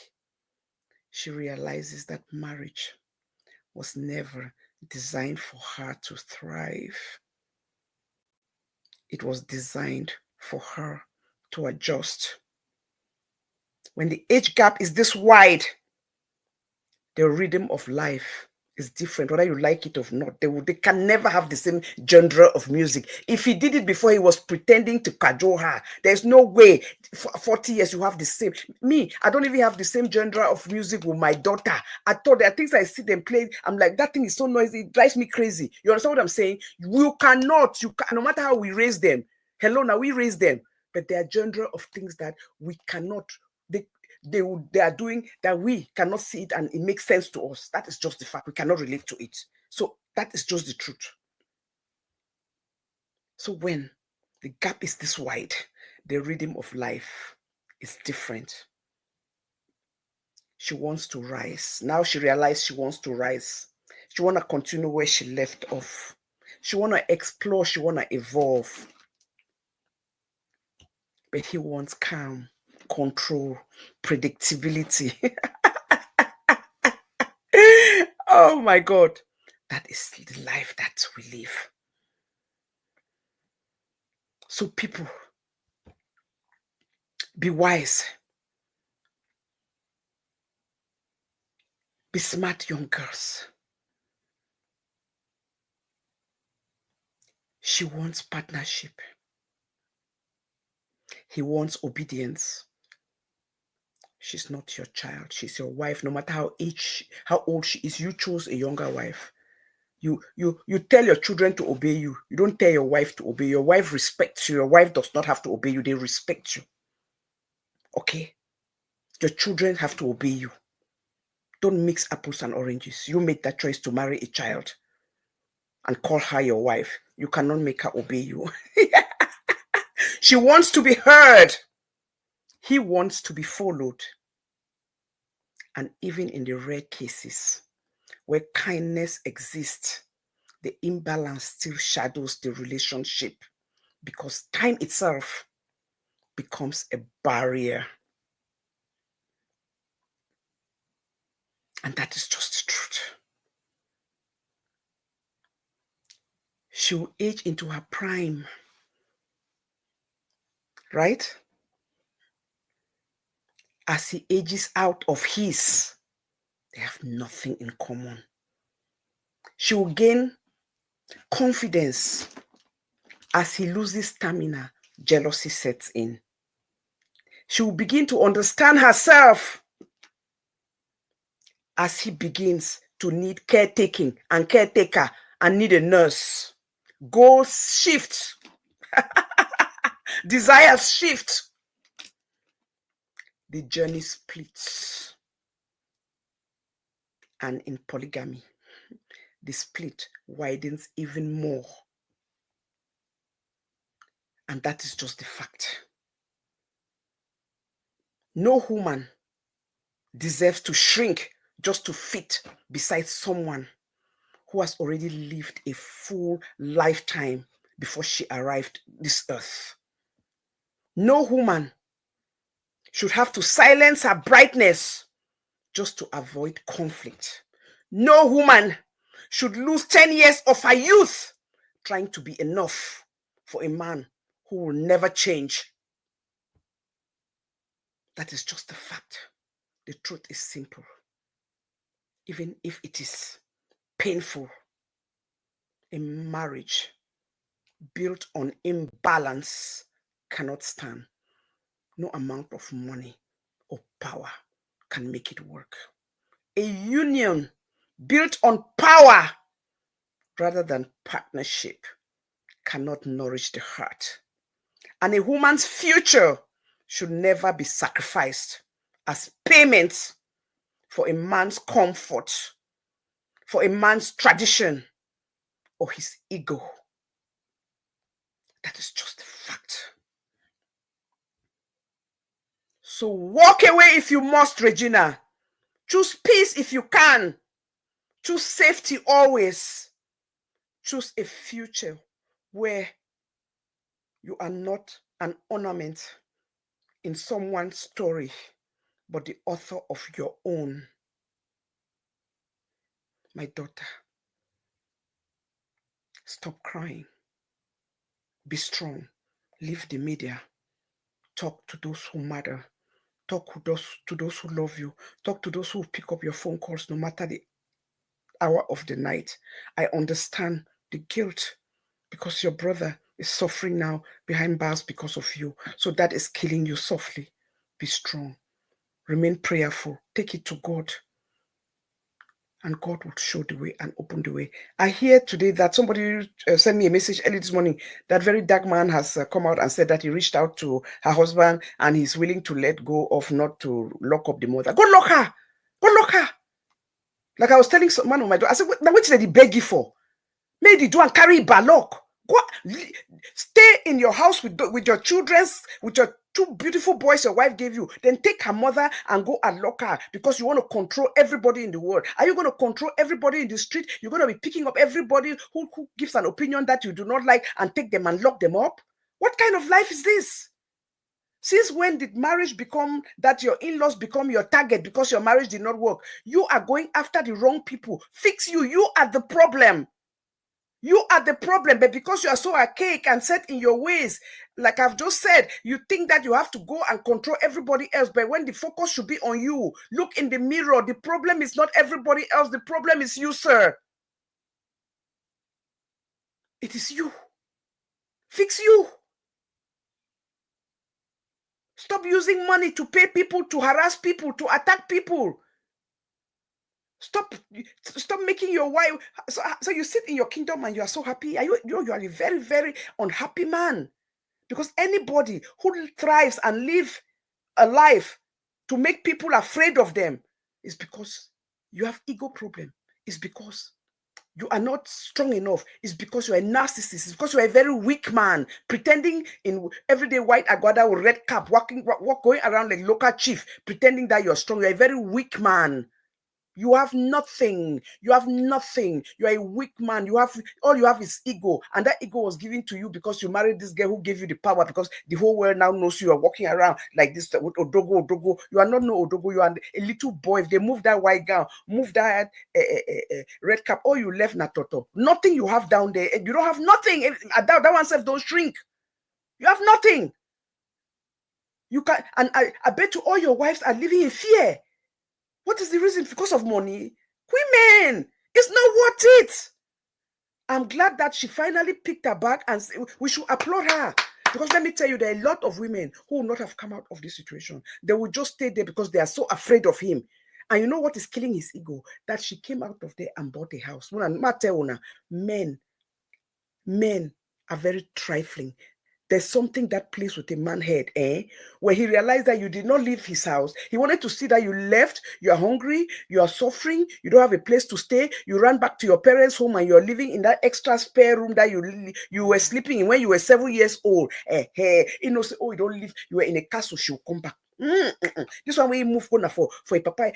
she realizes that marriage was never designed for her to thrive. It was designed for her to adjust. When the age gap is this wide, the rhythm of life is different, whether you like it or not. They can never have the same genre of music. If he did it before, he was pretending to cajole her. There's no way for 40 years you have the same. Me, I don't even have the same genre of music with my daughter. I thought there are things I see them play. I'm like, that thing is so noisy. It drives me crazy. You understand what I'm saying? You cannot, no matter how we raise them. Hello, now we raise them. But there are genre of things that we cannot, they are doing that we cannot see it and it makes sense to us. That is just the fact. We cannot relate to it. So that is just the truth. So when the gap is this wide, the rhythm of life is different. She wants to rise. Now she realized she wants to rise. She want to continue where she left off. She want to explore. She want to evolve. But he wants calm, control, predictability. Oh my God. That is the life that we live. So people, be wise. Be smart, young girls. She wants partnership. He wants obedience. She's not your child. She's your wife. No matter how old she is, you chose a younger wife. You tell your children to obey you. You don't tell your wife to obey. Your wife respects you. Your wife does not have to obey you. They respect you. Okay? Your children have to obey you. Don't mix apples and oranges. You made that choice to marry a child and call her your wife. You cannot make her obey you. She wants to be heard. He wants to be followed. And even in the rare cases where kindness exists, the imbalance still shadows the relationship because time itself becomes a barrier. And that is just the truth. She will age into her prime, right? As he ages out of his, they have nothing in common. She will gain confidence. As he loses stamina, jealousy sets in. She will begin to understand herself as he begins to need caretaking and caretaker and need a nurse. Goals shift. Desires shift. The journey splits. And in polygamy, the split widens even more. And that is just the fact. No woman deserves to shrink just to fit beside someone who has already lived a full lifetime before she arrived this earth. No woman should have to silence her brightness just to avoid conflict. No woman should lose 10 years of her youth trying to be enough for a man who will never change. That is just the fact. The truth is simple. Even if it is painful, a marriage built on imbalance cannot stand. No amount of money or power can make it work. A union built on power rather than partnership cannot nourish the heart. And a woman's future should never be sacrificed as payment for a man's comfort, for a man's tradition, or his ego. That is just a fact. So walk away if you must, Regina. Choose peace if you can. Choose safety always. Choose a future where you are not an ornament in someone's story, but the author of your own. My daughter, stop crying. Be strong. Leave the media. Talk to those who matter. Talk to those who love you. Talk to those who pick up your phone calls no matter the hour of the night. I understand the guilt because your brother is suffering now behind bars because of you. So that is killing you softly. Be strong. Remain prayerful. Take it to God. And God will show the way and open the way. I hear today that somebody sent me a message early this morning. That very dark man has come out and said that he reached out to her husband and he's willing to let go of not to lock up the mother. Go lock her. Go lock her. Like I was telling one of my daughter, I said, now what did he beg you for? Maybe do and carry balok. Go stay in your house with your children, with your 2 beautiful boys your wife gave you. Then take her mother and go and lock her because you want to control everybody in the world. Are you going to control everybody in the street? You're going to be picking up everybody who gives an opinion that you do not like and take them and lock them up? What kind of life is this? Since when did marriage become that your in-laws become your target because your marriage did not work? You are going after the wrong people. Fix you. You are the problem. You are the problem, but because you are so archaic and set in your ways, like I've just said, you think that you have to go and control everybody else, but when the focus should be on you, look in the mirror. The problem is not everybody else. The problem is you, sir. It is you. Fix you. Stop using money to pay people, to harass people, to attack people. Stop making your wife. So you sit in your kingdom and you are so happy. You are a very, very unhappy man. Because anybody who thrives and live a life to make people afraid of them is because you have ego problem. It's because you are not strong enough. It's because you are a narcissist. It's because you are a very weak man, pretending in everyday white aguada with red cap, going around like local chief, pretending that you're strong. You're a very weak man. You have nothing. You have nothing. You are a weak man. You have all you have is ego, and that ego was given to you because you married this girl who gave you the power. Because the whole world now knows you are walking around like this with Odogo, Odogo. You are not no Odogo. You are a little boy. If they move that white gown, move that red cap, all you left na toto. Nothing you have down there. You don't have nothing. That one self don't shrink. You have nothing. You can, and I bet you all your wives are living in fear. What is the reason? Because of money. Women, it's not worth it. I'm glad that she finally picked her back, and we should applaud her. Because let me tell you, there are a lot of women who will not have come out of this situation. They will just stay there because they are so afraid of him. And you know what is killing his ego? That she came out of there and bought a house. Men are very trifling. There's something that plays with a man's head, where he realized that you did not leave his house. He wanted to see that you left, you are hungry, you are suffering, you don't have a place to stay, you ran back to your parents' home and you're living in that extra spare room that you were sleeping in when you were 7 years old. You know, say, oh, you don't live, you were in a castle, she'll come back. This one we move on for a papa,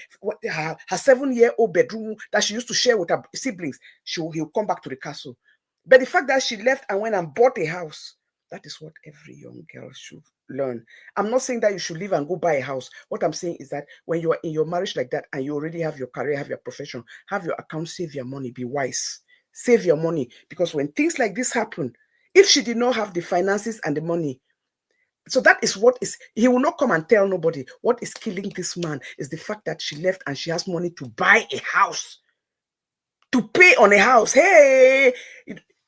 her 7-year-old bedroom that she used to share with her siblings, he'll come back to the castle. But the fact that she left and went and bought a house, that is what every young girl should learn. I'm not saying that you should leave and go buy a house. What I'm saying is that when you are in your marriage like that and you already have your career, have your profession, have your account, save your money, be wise. Save your money. Because when things like this happen, if she did not have the finances and the money, so that is what is, he will not come and tell nobody. What is killing this man is the fact that she left and she has money to buy a house, to pay on a house. Hey,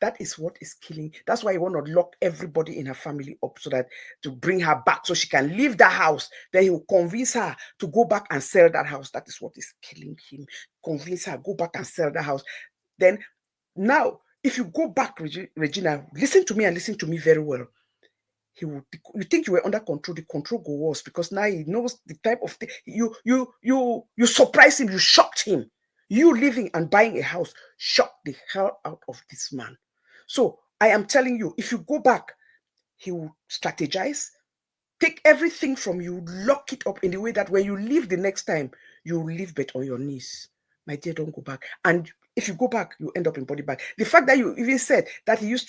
that is what is killing. That's why you want to lock everybody in her family up so that to bring her back so she can leave that house. Then he will convince her to go back and sell that house. That is what is killing him. Convince her, go back and sell that house. Then now, if you go back, Regina, listen to me and listen to me very well. He will. You think you were under control? The control go worse because now he knows the type of thing. You surprised him. You shocked him. You living and buying a house shocked the hell out of this man. So I am telling you, if you go back, he will strategize, take everything from you, lock it up in the way that when you leave the next time, you will leave but on your knees. My dear, don't go back. And if you go back, you end up in body bag. The fact that you even said that he's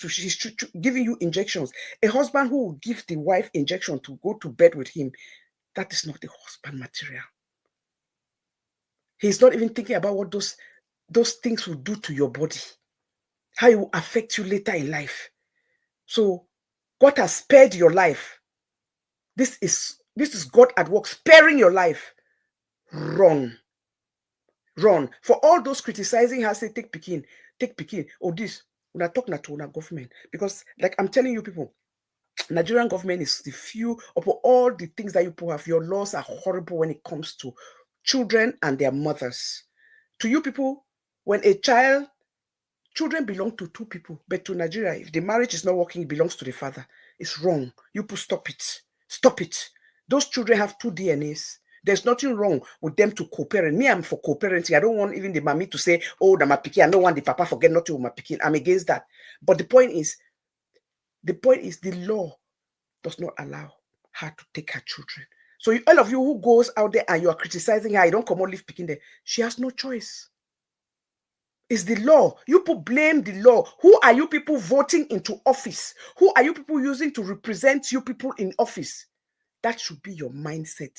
giving you injections, a husband who will give the wife injection to go to bed with him, that is not the husband material. He's not even thinking about what those things will do to your body, how it will affect you later in life. So God has spared your life. This is God at work sparing your life. Run. For all those criticizing her, say take Pekin. Oh, this when I talk not to our government, because like I'm telling you people, Nigerian government is the few of all the things that you people have. Your laws are horrible when it comes to children and their mothers. To you people, when children belong to two people, but to Nigeria, if the marriage is not working, it belongs to the father. It's wrong. You people stop it. Stop it. Those children have two DNAs. There's nothing wrong with them to co-parent. Me, I'm for co-parenting. I don't want even the mommy to say, oh, the my pikin. I don't want the papa forget not to my pikin. I'm against that. But the point is the law does not allow her to take her children. So all of you who goes out there and you are criticizing her, you don't come on leave picking there. She has no choice. It's the law. You people blame the law. Who are you people voting into office? Who are you people using to represent you people in office? That should be your mindset.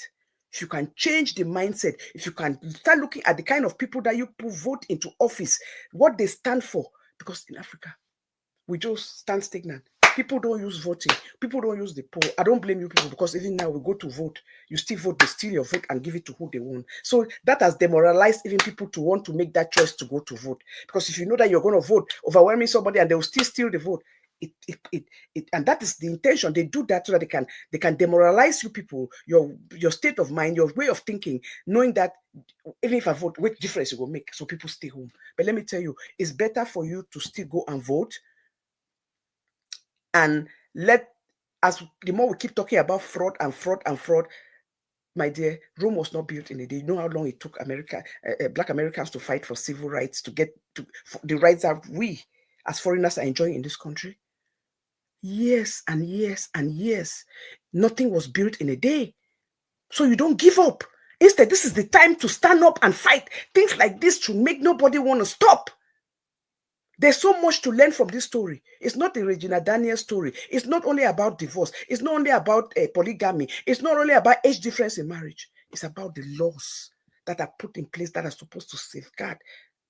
If you can change the mindset, if you can start looking at the kind of people that you people vote into office, what they stand for, because in Africa, we just stand stagnant. People don't use voting. People don't use the poll. I don't blame you people because even now we go to vote, you still vote, they steal your vote and give it to who they want. So that has demoralized even people to want to make that choice to go to vote. Because if you know that you're going to vote, overwhelming somebody and they will still steal the vote, and that is the intention. They do that so that they can demoralize you people, your state of mind, your way of thinking, knowing that even if I vote, what difference it will make, so people stay home. But let me tell you, it's better for you to still go and vote. And as the more we keep talking about fraud, my dear, Rome was not built in a day. You know how long it took Black Americans to fight for civil rights, to get to the rights that we as foreigners are enjoying in this country? Years and years and years. Nothing was built in a day. So you don't give up. Instead, this is the time to stand up and fight. Things like this should make nobody want to stop. There's so much to learn from this story. It's not the Regina Daniel story. It's not only about divorce. It's not only about polygamy. It's not only about age difference in marriage. It's about the laws that are put in place that are supposed to safeguard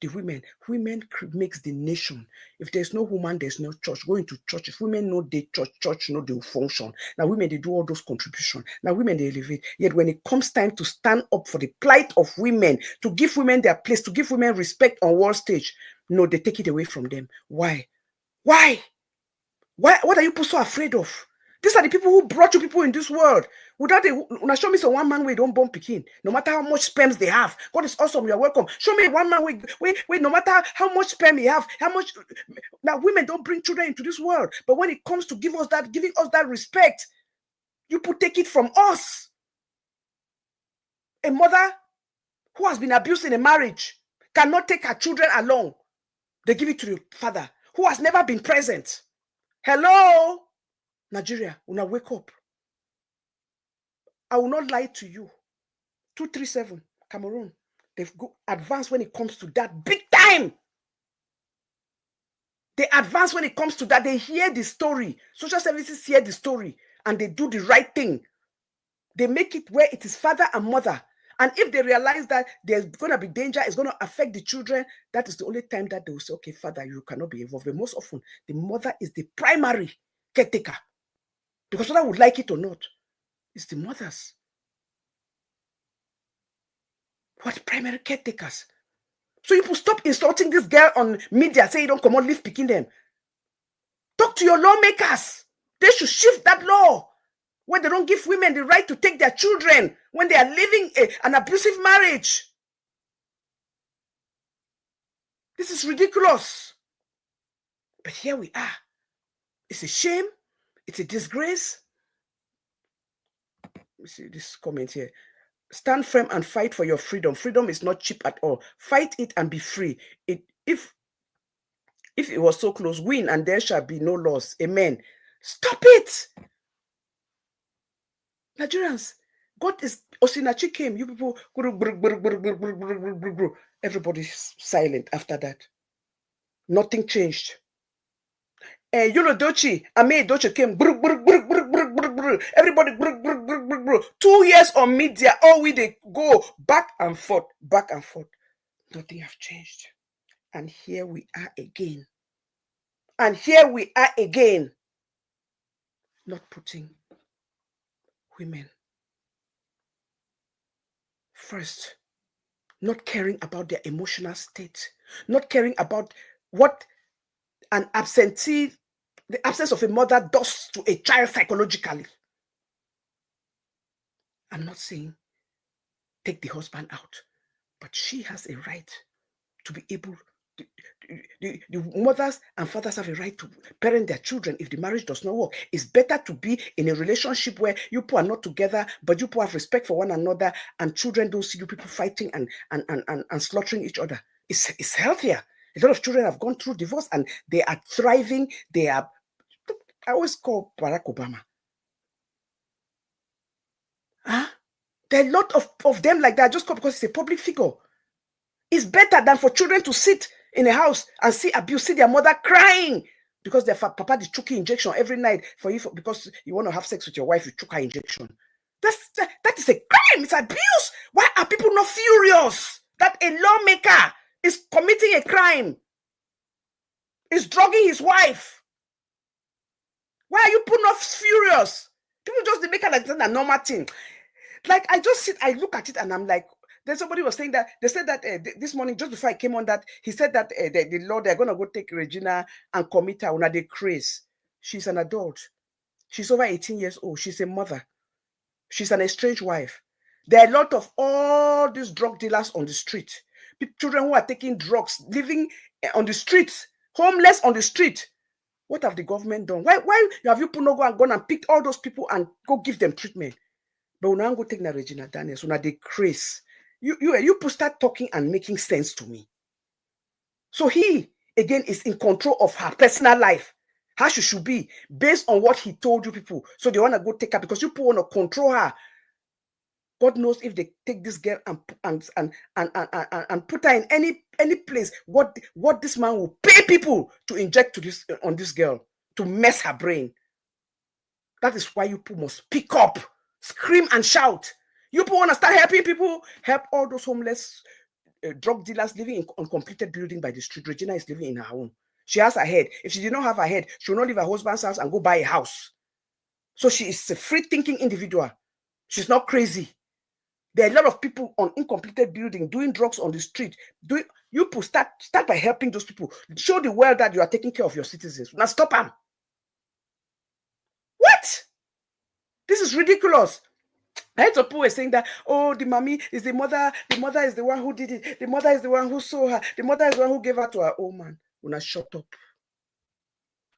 the women. Women makes the nation. If there's no woman, there's no church. Going to church. If women know they church know they will function. Now women, they do all those contributions. Now women, they elevate. Yet when it comes time to stand up for the plight of women, to give women their place, to give women respect on world stage, no, they take it away from them. Why? Why? What are you people so afraid of? These are the people who brought you people in this world. Without a, show me some one man way don't bomb Pekin. No matter how much sperms they have. God is awesome. You're welcome. Show me one man way, no matter how much sperm he have, how much. Now women don't bring children into this world. But when it comes to giving us that respect, you people take it from us. A mother who has been abused in a marriage cannot take her children along. They give it to the father who has never been present. Hello, Nigeria, una wake up. I will not lie to you. 237, Cameroon, they've go advanced when it comes to that big time. They advance when it comes to that. They hear the story. Social services hear the story and they do the right thing. They make it where it is father and mother. And if they realize that there's going to be danger, it's going to affect the children, that is the only time that they will say, okay, father, you cannot be involved. But most often, the mother is the primary caretaker. Because whether I would like it or not, it's the mothers. What primary caretakers? So you stop insulting this girl on media, say you don't come on, leave picking them. Talk to your lawmakers. They should shift that law where they don't give women the right to take their children when they are living an abusive marriage. This is ridiculous. But here we are. It's a shame. It's a disgrace. Let me see this comment here. Stand firm and fight for your freedom. Freedom is not cheap at all. Fight it and be free. If it was so close, win and there shall be no loss. Amen. Stop it. Nigerians, God is, Osinachi came, you people, everybody's silent after that. Nothing changed. You know, Dochi, Ame Dochi came, everybody, 2 years on media, all we they go back and forth. Nothing have changed. And here we are again. Not putting women first, not caring about their emotional state, not caring about what an absentee, the absence of a mother does to a child psychologically. I'm not saying take the husband out, but she has a right to be able to, the mothers and fathers have a right to parent their children if the marriage does not work. It's better to be in a relationship where you people are not together, but you people have respect for one another and children don't see you people fighting and slaughtering each other. It's healthier. A lot of children have gone through divorce and they are thriving. I always call Barack Obama. There are a lot of them like that just because it's a public figure. It's better than for children to sit in a house and see abuse, see their mother crying because their papa did chuki injection every night because you want to have sex with your wife, you chuka injection. That is a crime. It's abuse. Why are people not furious that a lawmaker is committing a crime? Is drugging his wife? Why are you not furious? People just make it like a normal thing. Like I look at it and I'm like, then somebody was saying that, they said that this morning, just before I came on that, he said that the law, they're going to go take Regina and commit her on a craze. She's an adult. She's over 18 years old. She's a mother. She's an estranged wife. There are a lot of all these drug dealers on the street. Children who are taking drugs, living on the streets, homeless on the street. What have the government done? Why have you gone and picked all those people and go give them treatment? But when I go take na Regina Daniels, when they craze, you start talking and making sense to me. So he again is in control of her personal life, how she should be based on what he told you people. So they want to go take her because you people want to control her. God knows if they take this girl and put her in any place, what this man will pay people to inject on this girl to mess her brain. That is why you people must speak up, scream and shout. You people want to start helping people, help all those homeless drug dealers living in uncompleted building by the street. Regina is living in her home. She has her head. If she did not have her head, she will not leave her husband's house and go buy a house. So she is a free-thinking individual. She's not crazy. There are a lot of people on incompleted building doing drugs on the street. You people start by helping those people. Show the world that you are taking care of your citizens. Now stop them. What? This is ridiculous. I heard some people were saying that, oh, the mommy is the mother is the one who did it, the mother is the one who saw her, the mother is the one who gave her to her old man. Una shut up.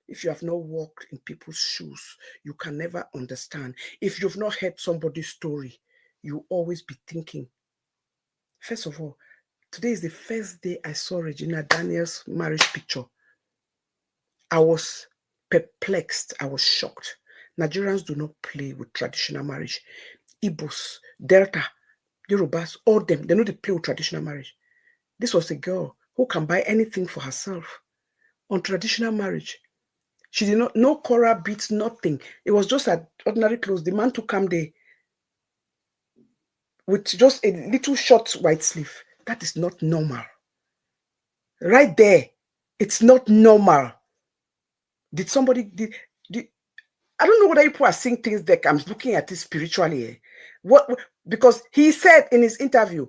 If you have not walked in people's shoes, you can never understand. If you've not heard somebody's story, you always be thinking. First of all, today is the first day I saw Regina Daniel's marriage picture. I was perplexed. I was shocked. Nigerians do not play with traditional marriage. Igbos, Delta, Yorubas, all them, they know they play with traditional marriage. This was a girl who can buy anything for herself on traditional marriage. She did not, no coral beads, nothing. It was just an ordinary clothes. The man took come there with just a little short white sleeve. That is not normal. Right there, it's not normal. Did somebody, I don't know whether people are seeing things that I'm looking at it spiritually. Because he said in his interview,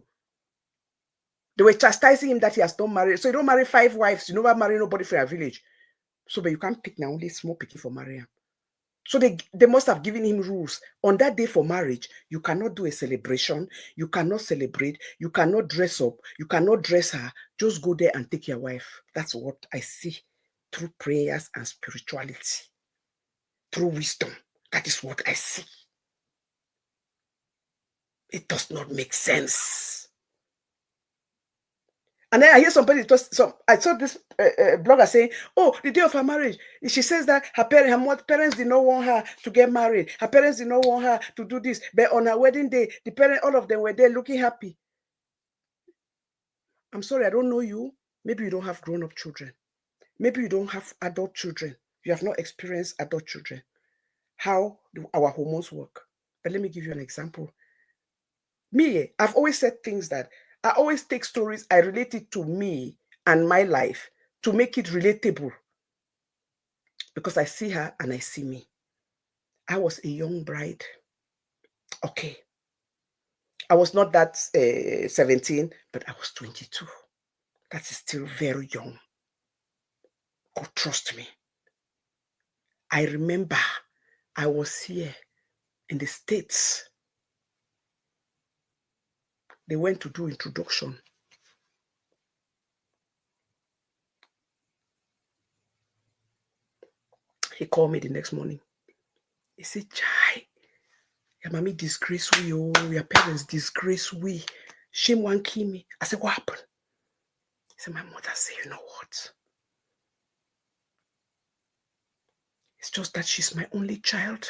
they were chastising him that he has not married. So you don't marry 5 wives, you never marry nobody from your village. So, but you can't pick now only small picking for Mariam. So they must have given him rules. On that day for marriage, you cannot do a celebration. You cannot celebrate. You cannot dress up. You cannot dress her. Just go there and take your wife. That's what I see through prayers and spirituality. Through wisdom. That is what I see. It does not make sense. And then I hear somebody, I saw this blogger saying, oh, the day of her marriage, she says that her parents did not want her to get married. Her parents did not want her to do this. But on her wedding day, the parents, all of them were there looking happy. I'm sorry, I don't know you. Maybe you don't have grown-up children. Maybe you don't have adult children. You have not experienced adult children. How do our hormones work? But let me give you an example. Me, I've always said things that I always take stories, I relate it to me and my life to make it relatable. Because I see her and I see me. I was a young bride. Okay. I was not that 17, but I was 22. That is still very young. God, trust me. I remember I was here in the States. They went to do introduction. He called me the next morning. He said, Chai, your mommy disgrace we, oh, your parents disgrace we. Shame one kill me. I said, what happened? He said, my mother said, you know what? It's just that she's my only child.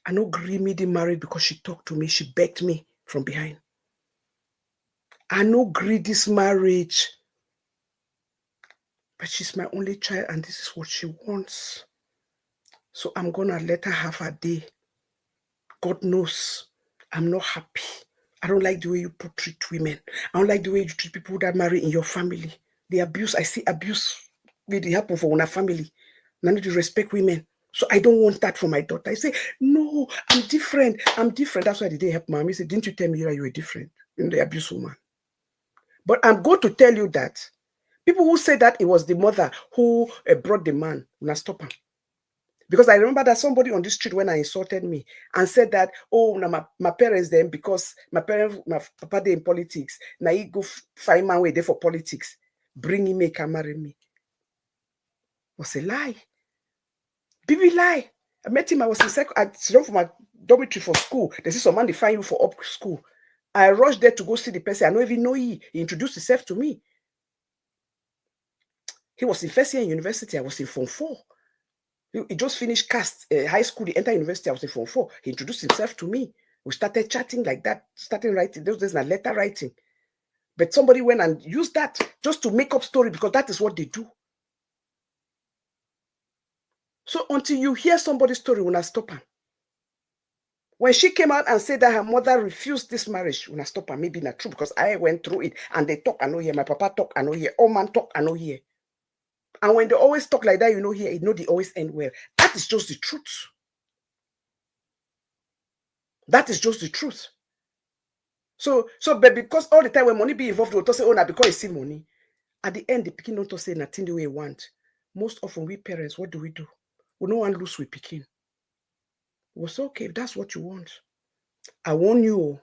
I no agree me the married because she talked to me. She begged me from behind. I no agree this marriage. But she's my only child and this is what she wants. So I'm going to let her have her day. God knows I'm not happy. I don't like the way you treat women. I don't like the way you treat people that marry in your family. The abuse, I see abuse really happen for our family. And I need to respect women. So I don't want that for my daughter. I say, no, I'm different. I'm different. That's why the day help mommy. He said, didn't you tell me that you were different in the abuse woman? But I'm going to tell you that people who say that it was the mother who brought the man, now stop him. Because I remember that somebody on the street when I insulted me and said that, oh, now my parents then, because my papa they in politics, now he go find my way there for politics, bring him, make him marry me. It was a lie. Baby lie. I met him, I was in second, I run for my dormitory for school. They see some man, they find you for up school. I rushed there to go see the person. I don't even know he introduced himself to me. He was in first year in university. I was in Form 4. He just finished high school. He entered university. I was in Form 4. He introduced himself to me. We started chatting like that, started writing. Those days, not letter writing. But somebody went and used that just to make up story because that is what they do. So until you hear somebody's story, when I stop her. When she came out and said that her mother refused this marriage, when I stop her, maybe not true because I went through it and they talk, I know here. My papa talk, I know here. All man talk, I know here. And when they always talk like that, you know here, you know they always end well. That is just the truth. That is just the truth. So, but because all the time when money be involved, we'll say, oh, now because it's see money. At the end, the picking don't say nothing the way we want. Most often, we parents, what do? We no one lose with picking. We say, okay, if that's what you want, I warn you,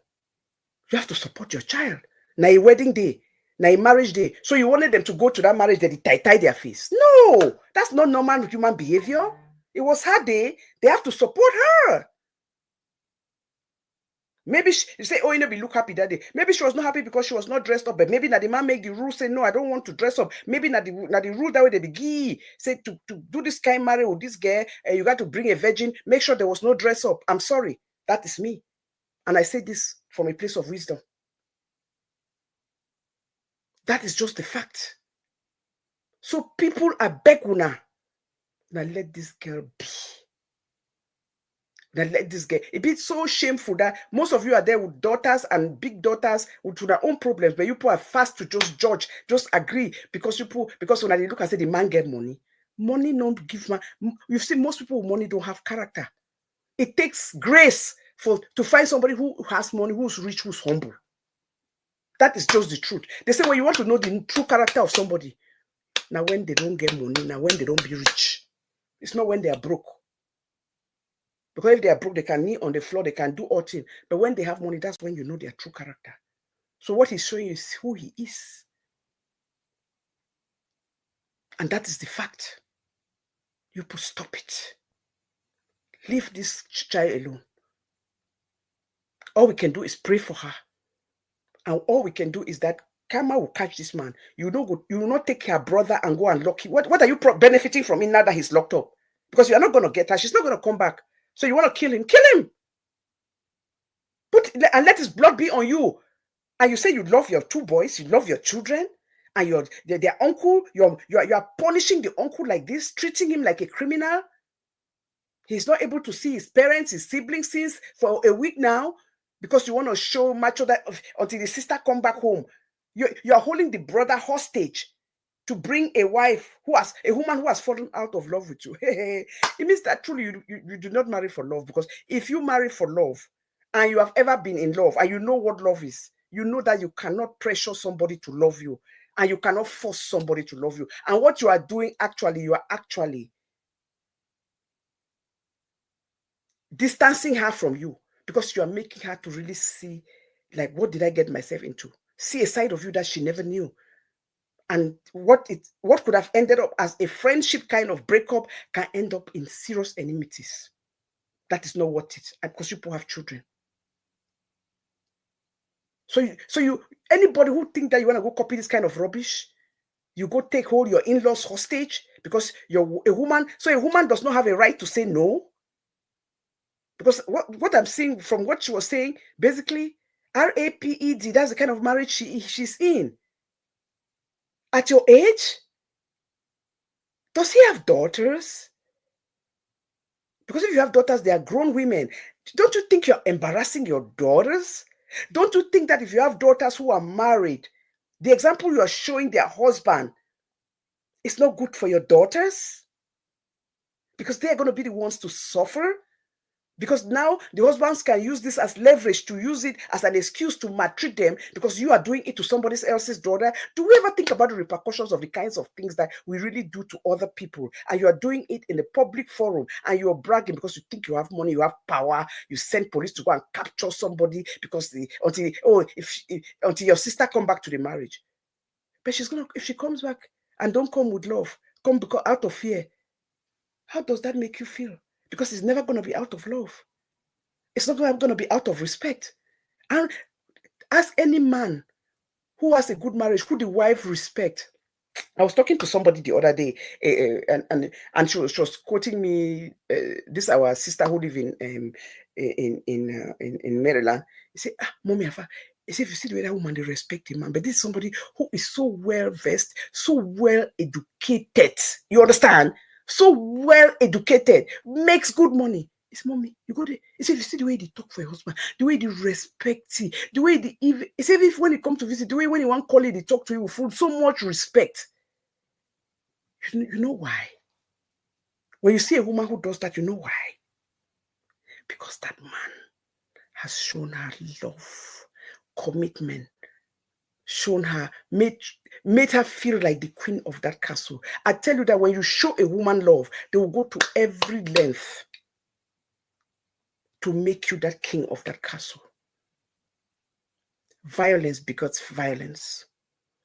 you have to support your child. Now a wedding day, now a marriage day. So you wanted them to go to that marriage that they tie their face. No, that's not normal human behavior. It was her day. They have to support her. Maybe you say, oh, you know, be look happy that day. Maybe she was not happy because she was not dressed up. But maybe now the man make the rule say, no, I don't want to dress up. Maybe now the rule that way they be say to do this kind of marriage with this girl, you got to bring a virgin. Make sure there was no dress up. I'm sorry. That is me. And I say this from a place of wisdom. That is just the fact. So people are begging now let this girl be. Now let this girl. It be so shameful that most of you are there with daughters and big daughters with their own problems, but you people are fast to just judge, just agree because because when they look and say the man get money, money don't give man. You see, most people with money don't have character. It takes grace to find somebody who has money, who's rich, who's humble. That is just the truth. They say when you want to know the true character of somebody, now when they don't get money, now when they don't be rich. It's not when they are broke. Because if they are broke, they can kneel on the floor, they can do all things. But when they have money, that's when you know their true character. So what he's showing you is who he is. And that is the fact. You put stop it. Leave this child alone. All we can do is pray for her. And all we can do is that karma will catch this man. You will not take her brother and go and lock him. What are you benefiting from him now that he's locked up? Because you are not going to get her. She's not going to come back. So you want to kill him? Kill him. And let his blood be on you. And you say you love your two boys, you love your children, and their uncle, you are punishing the uncle like this, treating him like a criminal. He's not able to see his parents, his siblings since for a week now, because you want to show macho that until the sister come back home. You are holding the brother hostage to bring a woman who has fallen out of love with you. It means that truly you do not marry for love, because if you marry for love and you have ever been in love and you know what love is, you know that you cannot pressure somebody to love you and you cannot force somebody to love you. And what you are doing actually, you are actually distancing her from you, because you are making her to really see, like, what did I get myself into? See a side of you that she never knew. And what could have ended up as a friendship kind of breakup can end up in serious enmities. That is not what it is, because people have children. So anybody who think that you want to go copy this kind of rubbish, you go take hold your in-laws hostage because you're a woman. So a woman does not have a right to say no. Because what I'm seeing from what she was saying, basically, RAPED, that's the kind of marriage she's in. At your age? Does he have daughters? Because if you have daughters, they are grown women. Don't you think you're embarrassing your daughters? Don't you think that if you have daughters who are married, the example you are showing their husband is not good for your daughters? Because they're going to be the ones to suffer. Because now the husbands can use this as leverage, to use it as an excuse to maltreat them because you are doing it to somebody else's daughter. Do we ever think about the repercussions of the kinds of things that we really do to other people? And you are doing it in a public forum and you're bragging because you think you have money, you have power, you send police to go and capture somebody because until your sister come back to the marriage. But if she comes back and don't come with love, come because out of fear, how does that make you feel? Because it's never going to be out of love. It's not going to be out of respect. And ask any man who has a good marriage, who the wife respect. I was talking to somebody the other day, and she was quoting me, this our sister who live in in Maryland. He said, mommy, he said, if you see the way that woman, they respect him, man. But this is somebody who is so well versed, so well educated. You understand? So well educated, makes good money. He said, mommy, you go there. He said, if you see the way they talk for your husband, the way they respect you, the way they even, he said, if when he come to visit, the way when he want call it, they talk to you with full so much respect. You know why? When you see a woman who does that, you know why? Because that man has shown her love, commitment, shown her, made her feel like the queen of that castle. I tell you that when you show a woman love, they will go to every length to make you that king of that castle. Violence begets violence.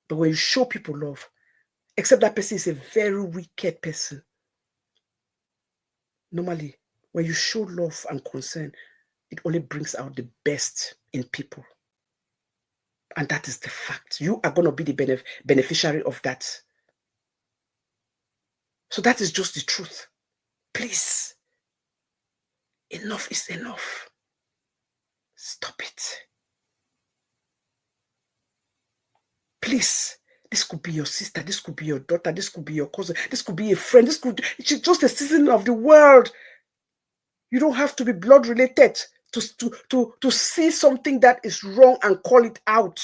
But when you show people love, except that person is a very wicked person, normally, when you show love and concern, it only brings out the best in people. And that is the fact. You are going to be the beneficiary of that. So that is just the truth. Please, enough is enough. Stop it. Please, this could be your sister, this could be your daughter, this could be your cousin, this could be a friend, it's just a season of the world. You don't have to be blood related to see something that is wrong and call it out.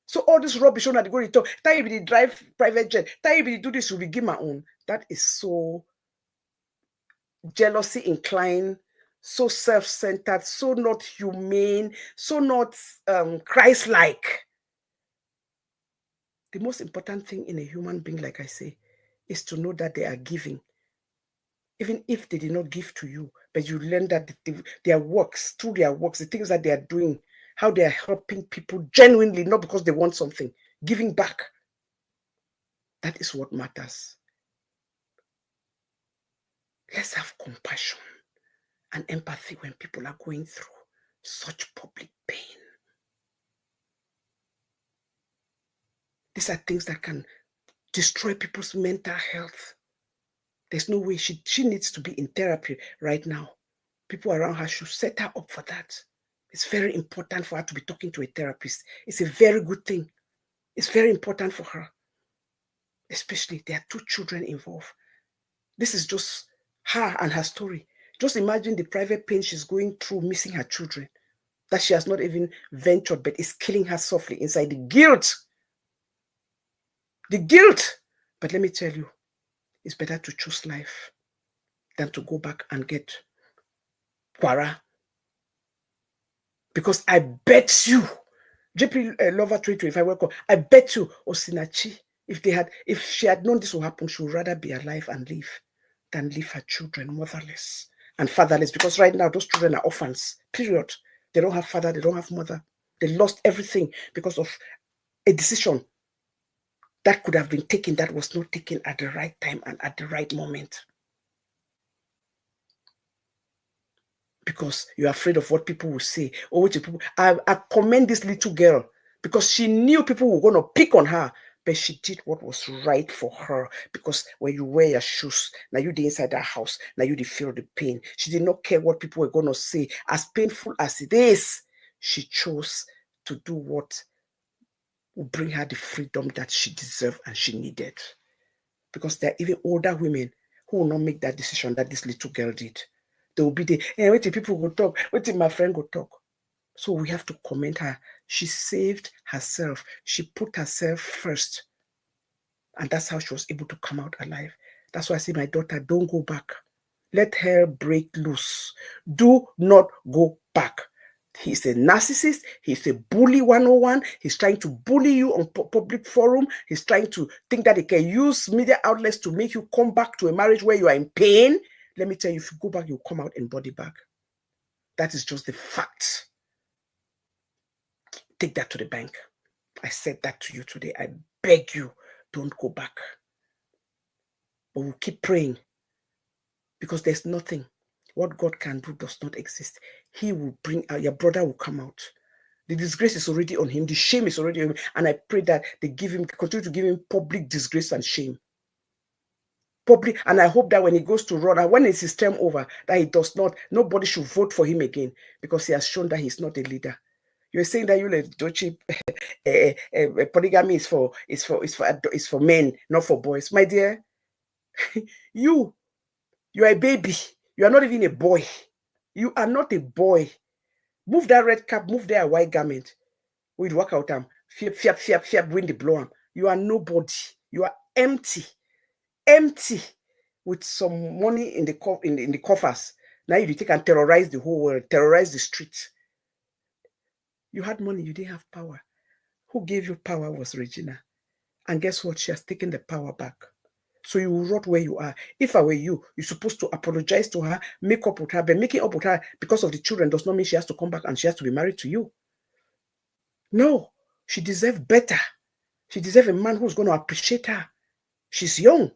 So all this rubbish on that they go to talk, that if they drive private jet, that if they do this, will be give my own. That is so jealousy inclined, so self-centered, so not humane, so not Christ-like. The most important thing in a human being, like I say, is to know that they are giving. Even if they did not give to you, but you learn that their works, through their works, the things that they are doing, how they are helping people genuinely, not because they want something, giving back. That is what matters. Let's have compassion and empathy when people are going through such public pain. These are things that can destroy people's mental health. There's no way she needs to be in therapy right now. People around her should set her up for that. It's very important for her to be talking to a therapist. It's a very good thing. It's very important for her. Especially, there are 2 children involved. This is just her and her story. Just imagine the private pain she's going through, missing her children, that she has not even ventured, but is killing her softly inside. The guilt. But let me tell you, it's better to choose life than to go back and get Quara. Because I bet you, JP Lover 325, I bet you, Osinachi, if she had known this would happen, she would rather be alive and live than leave her children motherless and fatherless. Because right now, those children are orphans, period. They don't have father, they don't have mother. They lost everything because of a decision that could have been taken that was not taken at the right time and at the right moment. Because you're afraid of what people will say. Or which people, I commend this little girl because she knew people were going to pick on her, but she did what was right for her. Because when you wear your shoes, now you inside that house, now you feel the pain. She did not care what people were going to say. As painful as it is, she chose to do what will bring her the freedom that she deserved and she needed. Because there are even older women who will not make that decision that this little girl did. They will be there, hey, wait till people go talk, wait till my friend go talk. So we have to commend her. She saved herself. She put herself first. And that's how she was able to come out alive. That's why I say, my daughter, don't go back. Let her break loose. Do not go back. He's a narcissist. He's a bully 101. He's trying to bully you on public forum. He's trying to think that he can use media outlets to make you come back to a marriage where you are in pain. Let me tell you, if you go back, you'll come out in body bag. That is just the fact. Take that to the bank. I said that to you today. I beg you, don't go back. But we'll keep praying because there's nothing. What God can do does not exist. He will bring out, your brother will come out. The disgrace is already on him. The shame is already on him. And I pray that they continue to give him public disgrace and shame. Public, and I hope that when he goes to run, and when it's his term over, that he does not, nobody should vote for him again, because he has shown that he's not a leader. You're saying that polygamy is for men, not for boys. My dear, you're a baby. You are not even a boy. You are not a boy. Move that red cap, move that white garment. We'd work out fiap, wind the blow. You are nobody. You are empty. Empty. With some money in the coffers. Now you take and terrorize the whole world, terrorize the streets. You had money, you didn't have power. Who gave you power was Regina. And guess what? She has taken the power back. So you will rot where you are. If I were you, you're supposed to apologize to her, make up with her. But making up with her because of the children does not mean she has to come back and she has to be married to you. No, she deserves better. She deserves a man who's going to appreciate her. She's young.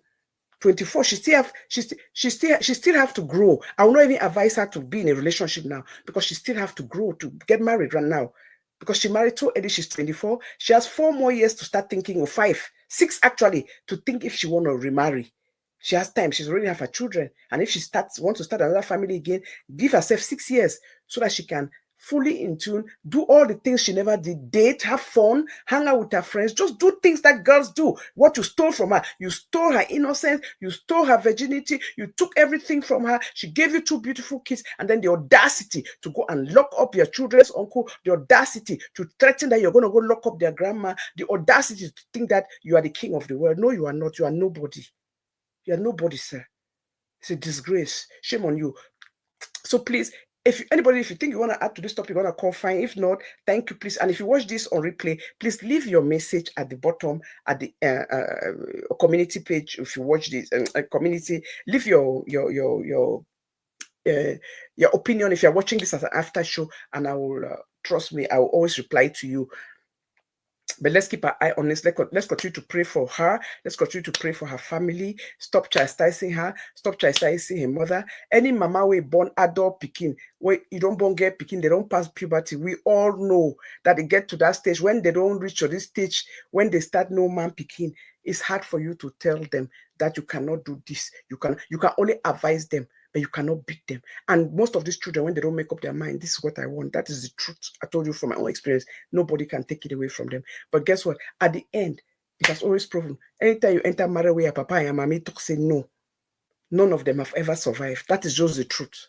24, she still have to grow. I will not even advise her to be in a relationship now, because she still have to grow to get married right now. Because she married too early, she's 24. She has 4 more years to start thinking, or 5, 6 actually, to think if she want to remarry. She has time. She's already have her children. And if she wants to start another family again, give herself 6 years so that she can fully in tune, do all the things she never did, date, have fun, hang out with her friends, just do things that girls do. What you stole from her, you stole her innocence, you stole her virginity, you took everything from her. She gave you 2 beautiful kids, and then the audacity to go and lock up your children's uncle, the audacity to threaten that you're going to go lock up their grandma, the audacity to think that you are the king of the world. No, you are not. You are nobody. You are nobody, sir. It's a disgrace. Shame on you. So please, if you think you want to add to this topic, you want to call, fine. If not, thank you, please. And if you watch this on replay, please leave your message at the bottom at the community page. If you watch this community, leave your opinion. If you're watching this as an after show, and I will trust me, I will always reply to you. But let's keep our eye on this. Let's continue to pray for her. Let's continue to pray for her family. Stop chastising her. Stop chastising her mother. Any mama we born adult pikin, where you don't born get pikin, they don't pass puberty. We all know that they get to that stage. When they don't reach to this stage, when they start no man pikin, it's hard for you to tell them that you cannot do this. You can only advise them, but you cannot beat them. And most of these children, when they don't make up their mind, this is what I want. That is the truth. I told you from my own experience. Nobody can take it away from them. But guess what? At the end, it has always proven, anytime you enter marriage where your papa and your mommy talk, say no. None of them have ever survived. That is just the truth.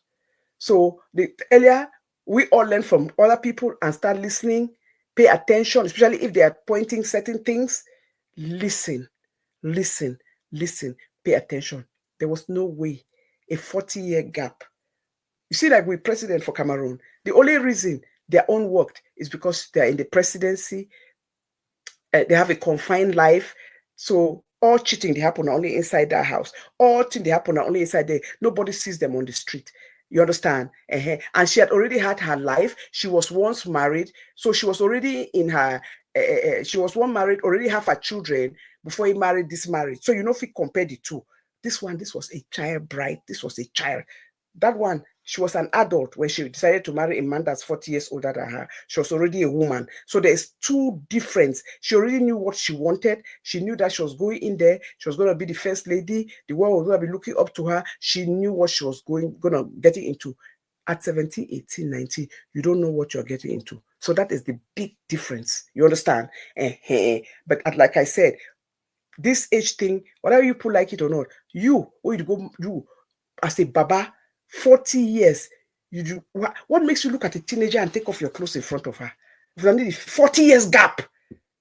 So the earlier we all learn from other people and start listening, pay attention, especially if they are pointing certain things, listen, pay attention. There was no way a 40-year gap. You see, like with president for Cameroon, the only reason their own worked is because they're in the presidency. They have a confined life. So all cheating, they happen only inside that house. All things, they happen only inside there. Nobody sees them on the street. You understand? And she had already had her life. She was once married. So she was already in her, she was one married, already have her children before he married this marriage. So you know if we compare the two. This was a child bride. This was a child. That one, she was an adult when she decided to marry a man that's 40 years older than her. She was already a woman. So there's two differences. She already knew what she wanted. She knew that she was going in there. She was going to be the first lady. The world was going to be looking up to her. She knew what she was going to get into. At 17, 18, 19, you don't know what you're getting into. So that is the big difference. You understand? But like I said, this age thing, whether you put like it or not, you as a baba, 40 years, you do what makes you look at a teenager and take off your clothes in front of her? 40 years gap.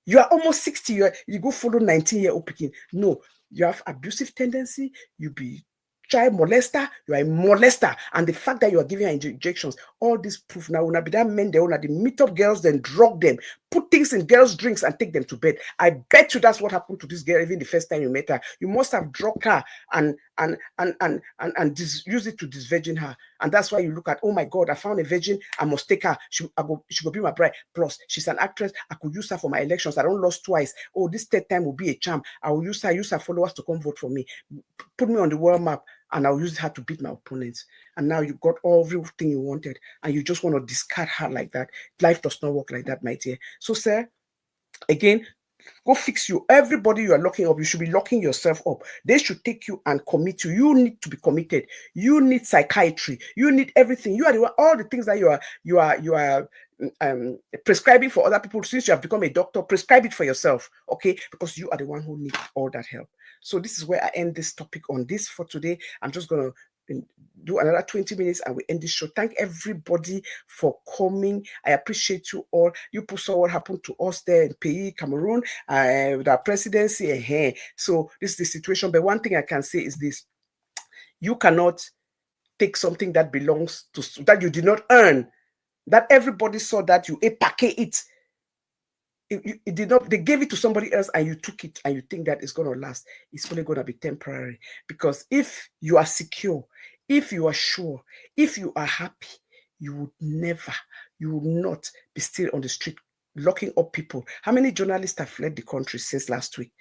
You are almost 60. You go follow 19-year-old picking. No, you have abusive tendency. You be child molester. You are a molester. And the fact that you are giving her injections, all this proof now will not be that men, they will not meet up girls, then drug them, put things in girls' drinks and take them to bed. I bet you that's what happened to this girl even the first time you met her. You must have drugged her and use it to disvirgin her. And that's why you look at, oh my God, I found a virgin, I must take her. She will be my bride. Plus, she's an actress. I could use her for my elections. I don't lost twice. Oh, this third time will be a charm. I will use her followers to come vote for me. Put me on the world map, and I'll use her to beat my opponents. And now you got everything you wanted, and you just want to discard her like that. Life does not work like that, my dear. So, sir, again, Go fix you. Everybody you are locking up, you should be locking yourself up. They should take you and commit you. You need to be committed. You need psychiatry. You need everything. You are the one, all the things that you are prescribing for other people. Since you have become a doctor, prescribe it for yourself, okay? Because you are the one who needs all that help. So this is where I end this topic on this for today. I'm just gonna do another 20 minutes and we end this show. Thank everybody for coming. I appreciate you all. You saw what happened to us there in Pays, Cameroon, with our presidency. So this is the situation. But one thing I can say is this: you cannot take something that belongs to, that you did not earn, that everybody saw that you packet it. It did not, they gave it to somebody else and you took it and you think that it's going to last. It's only going to be temporary. Because if you are secure, if you are sure, if you are happy, you would never, you will not be still on the street locking up people. How many journalists have fled the country since last week?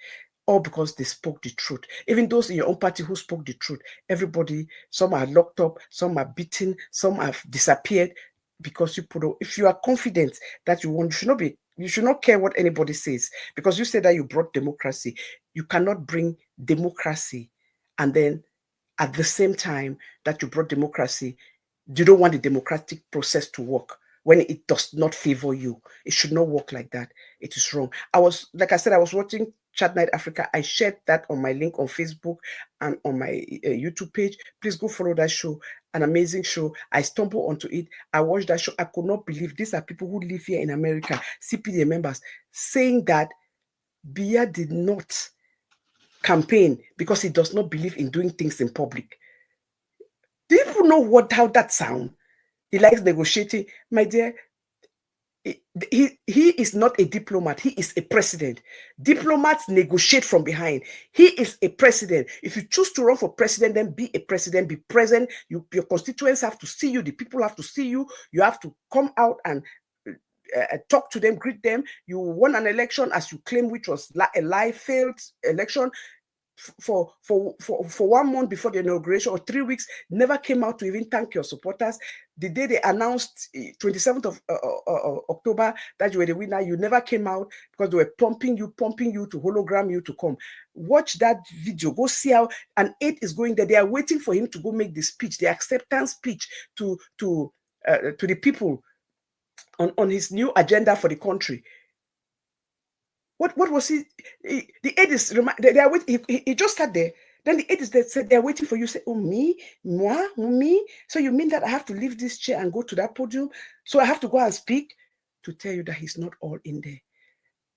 All because they spoke the truth. Even those in your own party who spoke the truth, everybody, some are locked up, some are beaten, some have disappeared because you put, if you are confident that you want, you should not care what anybody says, because you said that you brought democracy. You cannot bring democracy and then at the same time that you brought democracy, you don't want the democratic process to work when it does not favor you. It should not work like that. It is wrong. Like I said, I was watching Chat Night Africa. I shared that on my link on Facebook and on my YouTube page. Please go follow that show. An amazing show. I stumbled onto it. I watched that show. I could not believe these are people who live here in America, CPDA members, saying that Biya did not campaign because he does not believe in doing things in public. Do people know how that sounds? He likes negotiating. My dear, he is not a diplomat. He is a president. Diplomats negotiate from behind. He is a president. If you choose to run for president, then be a president, be present. Your constituents have to see you. The people have to see you. You have to come out and talk to them, greet them. You won an election as you claim, which was a lie, failed election. For 1 month before the inauguration or 3 weeks, never came out to even thank your supporters. The day they announced 27th of October that you were the winner, you never came out because they were pumping you to hologram you to come. Watch that video. Go see how an aide is going there. They are waiting for him to go make the speech, the acceptance speech to the people on his new agenda for the country. What was he? The aide is, they are waiting. He just sat there. Then the aide is there, said, they're waiting for you. Say, oh, me? So you mean that I have to leave this chair and go to that podium? So I have to go and speak? To tell you that he's not all in there.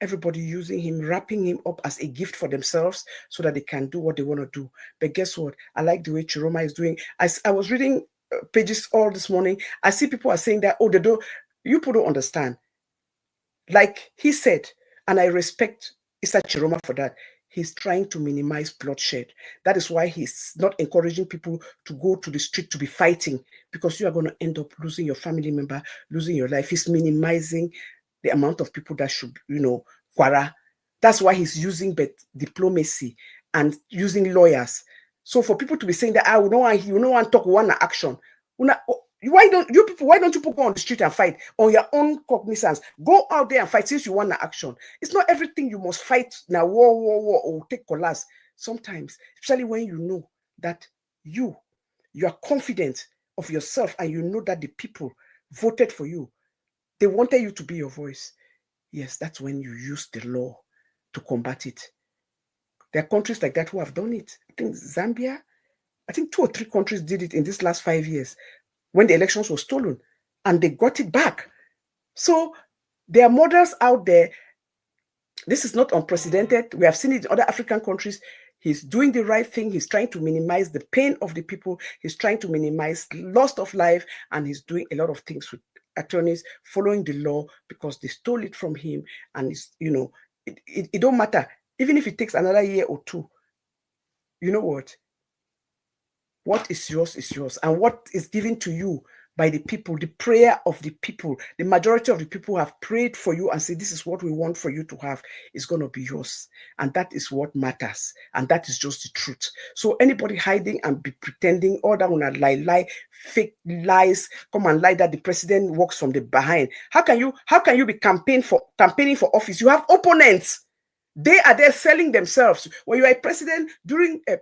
Everybody using him, wrapping him up as a gift for themselves so that they can do what they want to do. But guess what? I like the way Chiroma is doing. I was reading pages all this morning. I see people are saying that, oh, you people don't understand. Like he said, and I respect Issa Chiroma for that, he's trying to minimize bloodshed. That is why he's not encouraging people to go to the street to be fighting, because you are going to end up losing your family member, losing your life. He's minimizing the amount of people that should, quarrel. That's why he's using diplomacy and using lawyers. So for people to be saying that, you don't want to talk one action. Why don't you people go on the street and fight on your own cognizance? Go out there and fight since you want an action. It's not everything you must fight now, war, or take collapse. Sometimes, especially when you know that you are confident of yourself and you know that the people voted for you. They wanted you to be your voice. Yes, that's when you use the law to combat it. There are countries like that who have done it. I think Zambia, 2 or 3 countries did it in this last 5 years, when the elections were stolen and they got it back. So there are models out there. This is not unprecedented. We have seen it in other African countries. He's doing the right thing. He's trying to minimize the pain of the people. He's trying to minimize loss of life. And he's doing a lot of things with attorneys following the law because they stole it from him. And it's, it don't matter. Even if it takes another year or 2, you know what? What is yours is yours. And what is given to you by the people, the prayer of the people, the majority of the people have prayed for you and said, this is what we want for you to have, is going to be yours. And that is what matters. And that is just the truth. So anybody hiding and be pretending, all that one lie, fake lies, come and lie that the president works from the behind. How can you be campaigning for office? You have opponents. They are there selling themselves. When you are a president during a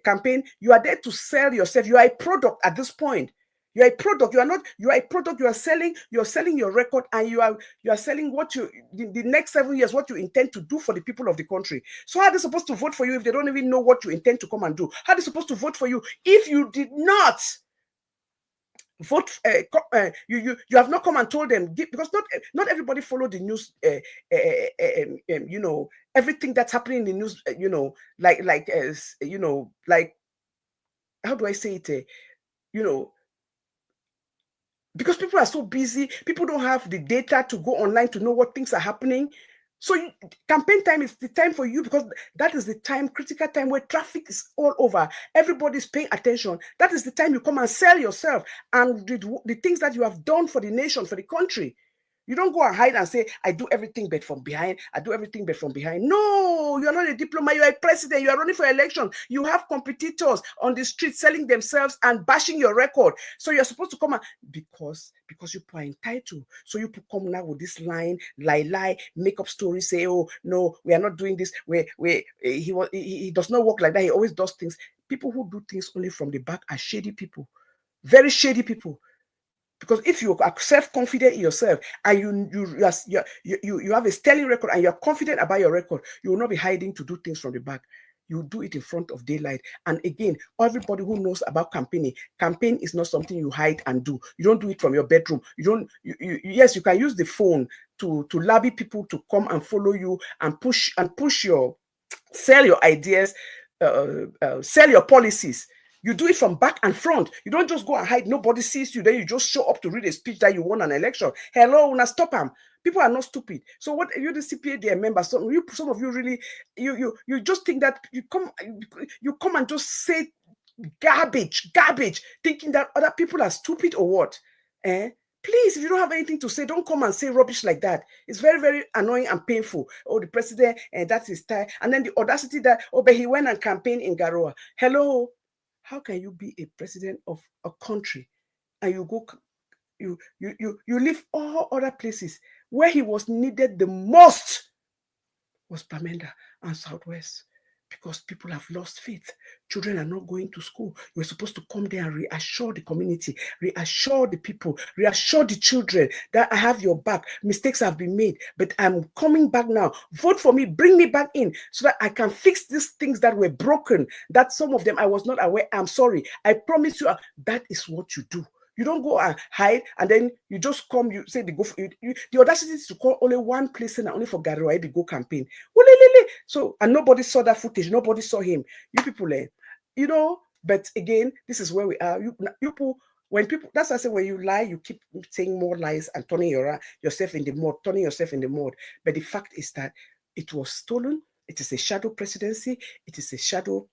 campaign, you are there to sell yourself. You are a product at this point. You are a product. You are not. You are a product. You are selling. You are selling your record, and you are selling what you the next 7 years, what you intend to do for the people of the country. So how are they supposed to vote for you if they don't even know what you intend to come and do? How are they supposed to vote for you if you did not vote? You have not come and told them, because not everybody follow the news. Everything that's happening in the news. Like how do I say it? Because people are so busy, people don't have the data to go online to know what things are happening. So campaign time is the time for you, because that is the time, critical time, where traffic is all over. Everybody's paying attention. That is the time you come and sell yourself and the things that you have done for the nation, for the country. You don't go and hide and say, I do everything but from behind. I do everything but from behind. No, you're not a diplomat. You're a president. You are running for election. You have competitors on the street selling themselves and bashing your record. So you're supposed to come and, because you are entitled. So you come now with this lie, make up stories, say, oh, no, we are not doing this. He does not work like that. He always does things. People who do things only from the back are shady people. Very shady people. Because if you are self-confident in yourself and you have a sterling record and you're confident about your record, you will not be hiding to do things from the back. You do it in front of daylight. And again, everybody who knows about campaign is not something you hide and do. You don't do it from your bedroom. Yes, you can use the phone to lobby people to come and follow you and sell your ideas, sell your policies. You do it from back and front. You don't just go and hide. Nobody sees you. Then you just show up to read a speech that you won an election. Hello, now stop them. People are not stupid. So what you the CPA members? Some of you really, you just think that you come and just say garbage, thinking that other people are stupid or what? Please, if you don't have anything to say, don't come and say rubbish like that. It's very, very annoying and painful. Oh, the president, and that's his style. And then the audacity that, oh, but he went and campaigned in Garoa. Hello. How can you be a president of a country and you leave all other places? Where he was needed the most was Bamenda and Southwest, because people have lost faith. Children are not going to school. You're supposed to come there and reassure the community, reassure the people, reassure the children that I have your back. Mistakes have been made, but I'm coming back now. Vote for me, bring me back in so that I can fix these things that were broken, that some of them I was not aware. I'm sorry. I promise you, that is what you do. You don't go and hide, and then you just come, you say, the audacity is to call only one place and only for Garoa go campaign. So, and nobody saw that footage. Nobody saw him. You people, but again, this is where we are. When people, that's why I say, when you lie, you keep saying more lies and turning yourself in the mud, But the fact is that it was stolen. It is a shadow presidency. It is a shadow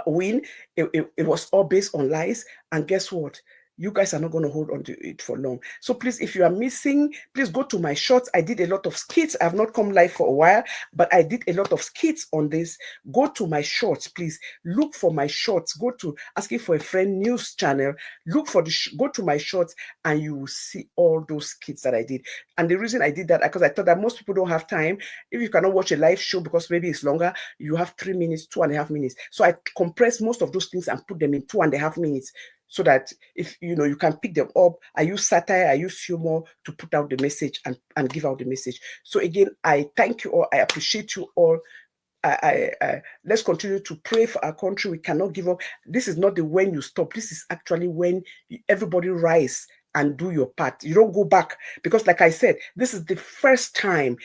win. It was all based on lies. And guess what? You guys are not going to hold on to it for long. So please, if you are missing, please go to my shorts. I did a lot of skits. I've not come live for a while, but I did a lot of skits on this. Go to my shorts, please. Look for my shorts. Go to Asking for a Friend news channel. Go to my shorts and you will see all those skits that I did. And the reason I did that, because I thought that most people don't have time. If you cannot watch a live show because maybe it's longer, you have 3 minutes, 2.5 minutes. So I compressed most of those things and put them in 2.5 minutes. So that if you can pick them up. I use satire, I use humor to put out the message and give out the message. So again, I thank you all. I appreciate you all. Let's continue to pray for our country. We cannot give up. This is not the when you stop. This is actually when everybody rise and do your part. You don't go back, because like I said, this is the first time.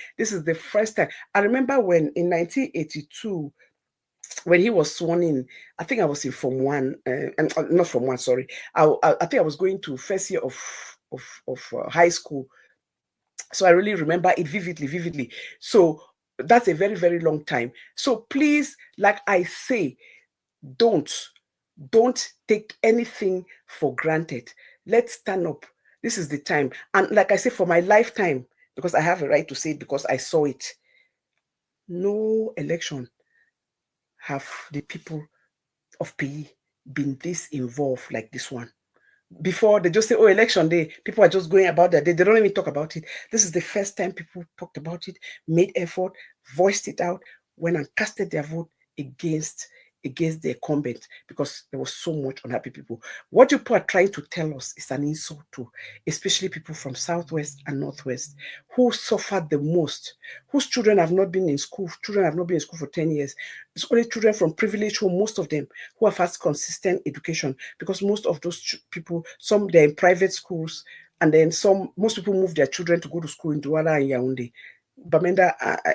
I remember when in 1982, when he was sworn in, I think I was in Form 1, and not Form 1, sorry. I think I was going to first year of high school. So I really remember it vividly. So that's a very, very long time. So please, like I say, don't take anything for granted. Let's stand up. This is the time. And like I say, for my lifetime, because I have a right to say it because I saw it, no election have the people of PE been this involved like this one. before they just say, oh, election day, people are just going about that. They don't even talk about it. This is the first time people talked about it, made effort, voiced it out, went and casted their vote against the incumbent, because there was so much unhappy people. What you people are trying to tell us is an insult to especially people from Southwest and Northwest who suffered the most, whose children have not been in school. Children have not been in school for 10 years. It's only children from privileged home, most of them, who have had consistent education, because most of those people, some they're in private schools, and then most people move their children to go to school in Douala and Yaoundé. Bamenda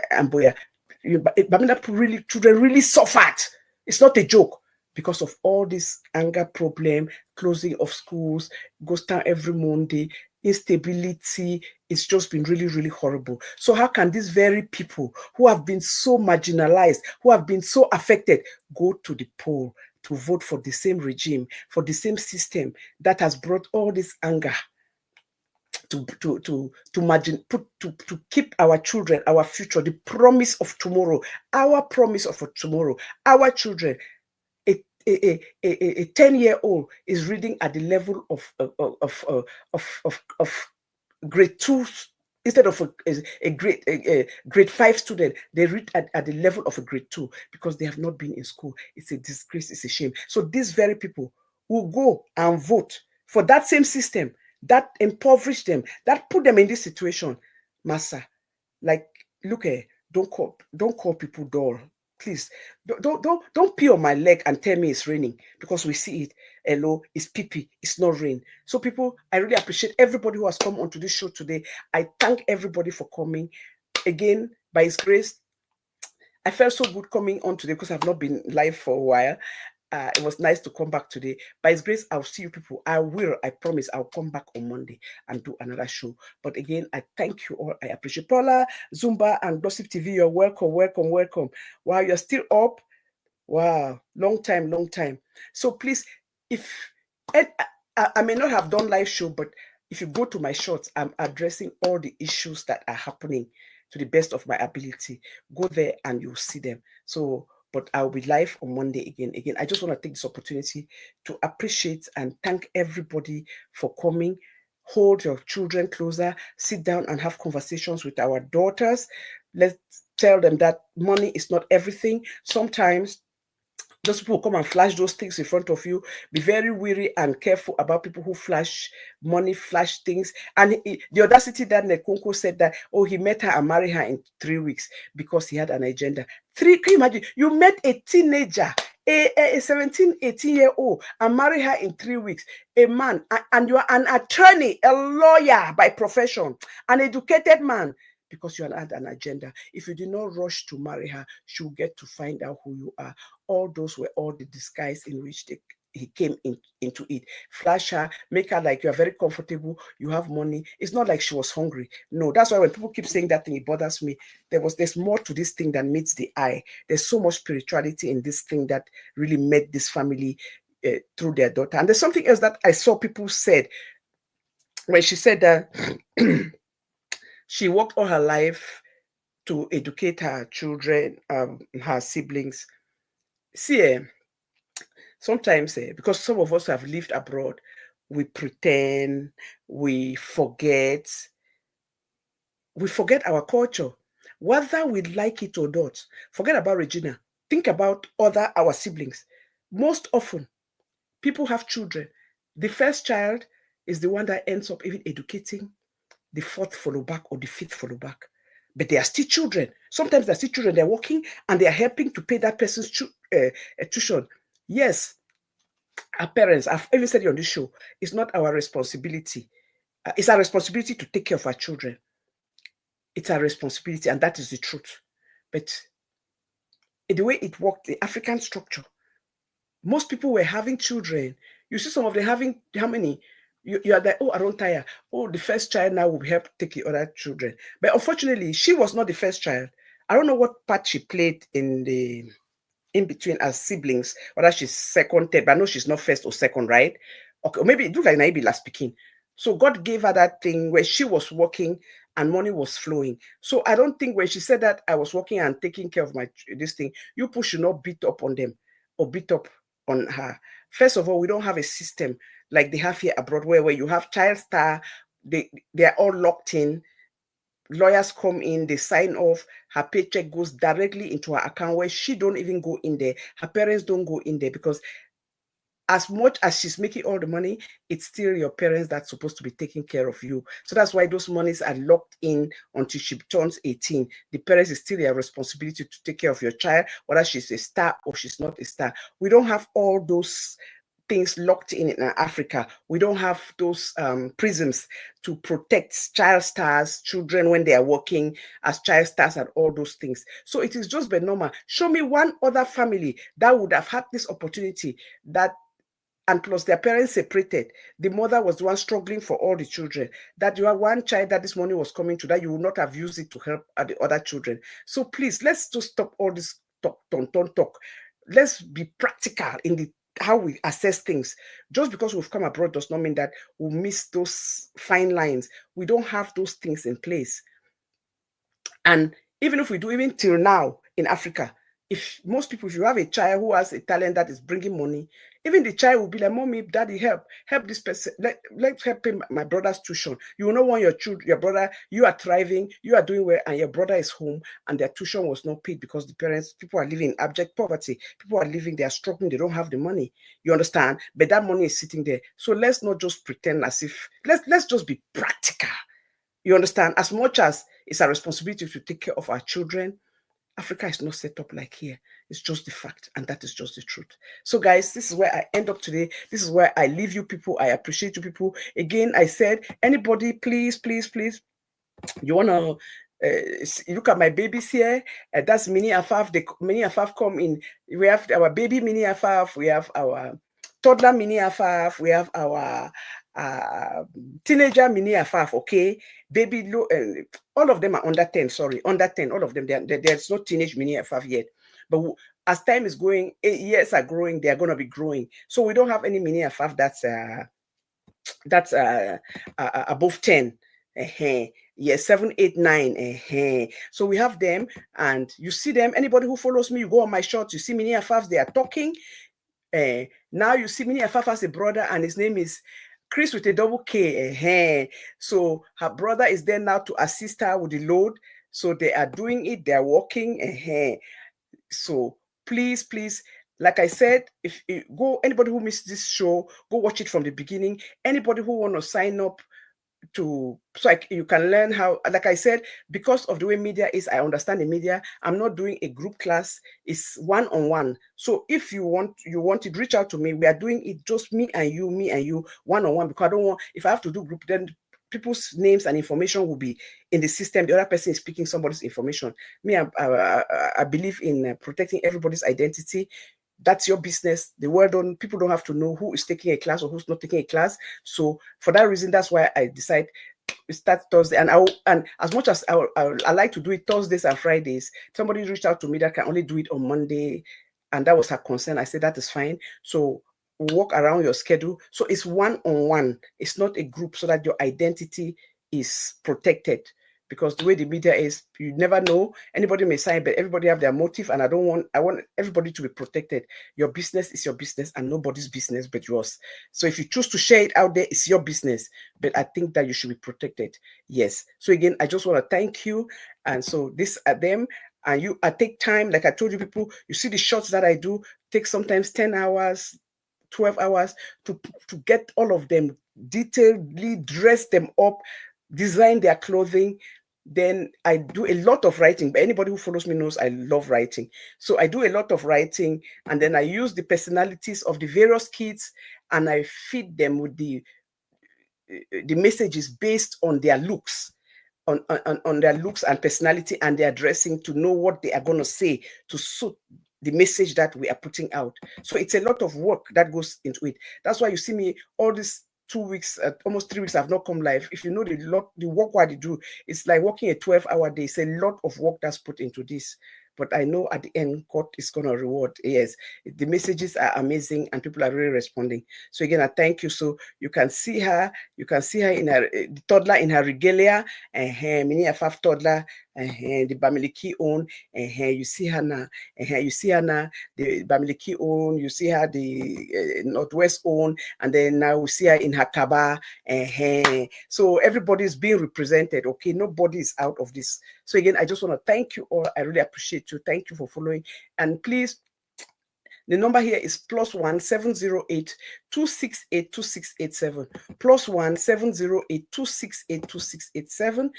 and Boya. Bamenda children really suffered. It's not a joke, because of all this anger problem, closing of schools, goes down every Monday, instability. It's just been really, really horrible. So how can these very people who have been so marginalized, who have been so affected, go to the poll to vote for the same regime, for the same system that has brought all this anger to keep our children, our future, the promise of tomorrow, our promise of tomorrow, our children? A 10-year-old is reading at the level of grade 2 instead of a grade 5 student. They read at the level of a grade 2 because they have not been in school. It's a disgrace. It's a shame. So these very people will go and vote for that same system that impoverished them, that put them in this situation. Massa, like, look, don't call people dull. Please, don't pee on my leg and tell me it's raining, because we see it. Hello, it's pee. It's not rain. So people, I really appreciate everybody who has come onto this show today. I thank everybody for coming. Again, by His grace, I felt so good coming on today because I've not been live for a while. It was nice to come back today. By His grace, I'll see you people. I promise I'll come back on Monday and do another show. But again, I thank you all. I appreciate Paula, Zumba, and Gossip TV. You're welcome. Wow, you're still up. Wow, long time. So please, if I may not have done live show, but if you go to my shorts, I'm addressing all the issues that are happening to the best of my ability. Go there and you'll see them. So, but I'll be live on Monday again. I just want to take this opportunity to appreciate and thank everybody for coming. Hold your children closer, sit down and have conversations with our daughters. Let's tell them that money is not everything. Sometimes those people come and flash those things in front of you. Be very wary and careful about people who flash money, flash things. And the audacity that Nekonko said that, oh, he met her and married her in 3 weeks because he had an agenda. Can you imagine? You met a teenager, a 17, 18-year-old, and marry her in 3 weeks. A man, and you are an attorney, a lawyer by profession, an educated man, because you had an agenda. If you did not rush to marry her, she'll get to find out who you are. All those were all the disguise in which he came into it. Flash her, make her like you are very comfortable, you have money. It's not like she was hungry. No, that's why when people keep saying that thing, it bothers me. There's more to this thing than meets the eye. There's so much spirituality in this thing that really made this family through their daughter. And there's something else that I saw people said when she said that she worked all her life to educate her children, her siblings. See, sometimes, because some of us have lived abroad, we pretend, we forget our culture, whether we like it or not. Forget about Regina. Think about our siblings. Most often, people have children. The first child is the one that ends up even educating the fourth follow back or the fifth follow back. But they are still children. Sometimes they're still children. They're working and they are helping to pay that person's tuition. Yes, our parents, I've even said it on this show, it's not our responsibility. It's our responsibility to take care of our children. It's our responsibility, and that is the truth. But the way it worked, the African structure, most people were having children. You see some of them having, how many? You are like, oh, I don't tire. Oh, the first child now will help take the other children. But unfortunately, she was not the first child. I don't know what part she played in between as siblings, whether she's second, third, but I know she's not first or second, right? Okay, or maybe it looked like Naibi last speaking. So God gave her that thing where she was working and money was flowing. So I don't think when she said that I was working and taking care of this thing, you people should not beat up on them or beat up on her. First of all, we don't have a system like they have here abroad, where you have child star, they're all locked in. Lawyers come in, they sign off, her paycheck goes directly into her account, where she don't even go in there. Her parents don't go in there, because as much as she's making all the money, it's still your parents that's supposed to be taking care of you. So that's why those monies are locked in until she turns 18. The parents is still their responsibility to take care of your child, whether she's a star or she's not a star. We don't have all those things locked in Africa. We don't have those prisms to protect child stars, children when they are working as child stars and all those things. So it is just been normal. Show me one other family that would have had this opportunity, that, and plus their parents separated. The mother was the one struggling for all the children. That you have one child that this money was coming to, that you would not have used it to help the other children. So please, let's just stop all this talk. Let's be practical in the how we assess things. Just because we've come abroad does not mean that we'll miss those fine lines. We don't have those things in place. And even if we do, even till now in Africa, if most people, if you have a child who has a talent that is bringing money, even the child will be like, "Mommy, Daddy, help this person. Let's help him, my brother's tuition." You will not want your brother, you are thriving, you are doing well, and your brother is home and their tuition was not paid because the parents, people are living in abject poverty. People are living, they are struggling, they don't have the money. You understand? But that money is sitting there. So let's not just pretend as if, let's just be practical. You understand? As much as it's our responsibility to take care of our children, Africa is not set up like here. It's just the fact, and that is just the truth. So, guys, this is where I end up today. This is where I leave you people. I appreciate you people. Again, I said, anybody, please, you want to look at my babies here. That's Mini Afaf. Mini Afaf come in. We have our baby Mini Afaf. We have our toddler Mini Afaf. We have our teenager Mini Afaf. Okay, baby, all of them are under 10. Sorry, under 10. All of them. There's no teenage Mini Afaf yet. But as time is going, years are growing. They are going to be growing. So we don't have any Mini Afaf that's above 10. Yes, 7, 8, 9. So we have them, and you see them. Anybody who follows me, you go on my shorts, you see Mini Afafs, they are talking. Now you see Mini Afaf has a brother, and his name is Chris with a double K. So her brother is there now to assist her with the load. So they are doing it, they are working. So please, like I said, if you go, anybody who missed this show, go watch it from the beginning. Anybody who want to sign up so you can learn how, like I said, because of the way media is, I understand the media. I'm not doing a group class. It's one-on-one. So if you want it, reach out to me. We are doing it just me and you, one-on-one, because I don't want, if I have to do group, then people's names and information will be in the system. The other person is speaking somebody's information. Me, I believe in protecting everybody's identity. That's your business. The world people don't have to know who is taking a class or who's not taking a class. So for that reason, that's why I decide to start Thursday. And as much as I like to do it Thursdays and Fridays, somebody reached out to me that can only do it on Monday, and that was her concern. I said that is fine. So work around your schedule. So it's one-on-one. It's not a group, so that your identity is protected. Because the way the media is, you never know. Anybody may sign, but everybody have their motive, and I want everybody to be protected. Your business is your business, and nobody's business but yours. So if you choose to share it out there, it's your business. But I think that you should be protected. Yes. So again, I just want to thank you. And so these are them. And I take time, like I told you people, you see the shots that I do, take sometimes 10 hours, 12 hours to get all of them detailedly, dress them up, design their clothing. Then I do a lot of writing. But anybody who follows me knows I love writing. So I do a lot of writing, and then I use the personalities of the various kids, and I feed them with the messages based on their looks, on their looks and personality and their dressing, to know what they are going to say to suit the message that we are putting out. So it's a lot of work that goes into it. That's why you see me all these 2 weeks, almost 3 weeks, I've not come live. If you know the work what I do, it's like working a 12-hour day. It's a lot of work that's put into this. but I know at the end, God is going to reward. Yes, the messages are amazing and people are really responding. So again, I thank you. So you can see her in her the toddler in her regalia, and mini a 5 toddler, the Bamiliki own, you see her now, you see her now, the Bamiliki own, you see her the Northwest own, and then now we see her in her Kaba. So everybody is being represented. Okay, nobody is out of this. So again, I just want to thank you all. I really appreciate you. Thank you for following. And please, the number here is +1 708 268 2687. +1 708 268 2687.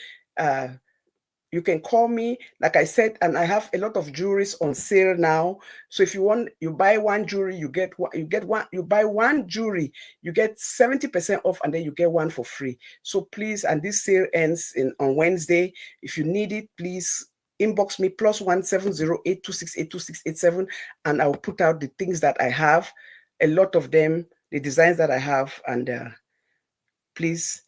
You can call me, like I said, and I have a lot of jewelries on sale now. So if you want, you buy one jewelry, you get one, you buy one jewelry, you get 70% off, and then you get one for free. So please, and this sale ends on Wednesday. If you need it, please inbox me +1 708 268 2687, and I'll put out the things that I have, a lot of them, the designs that I have, and please.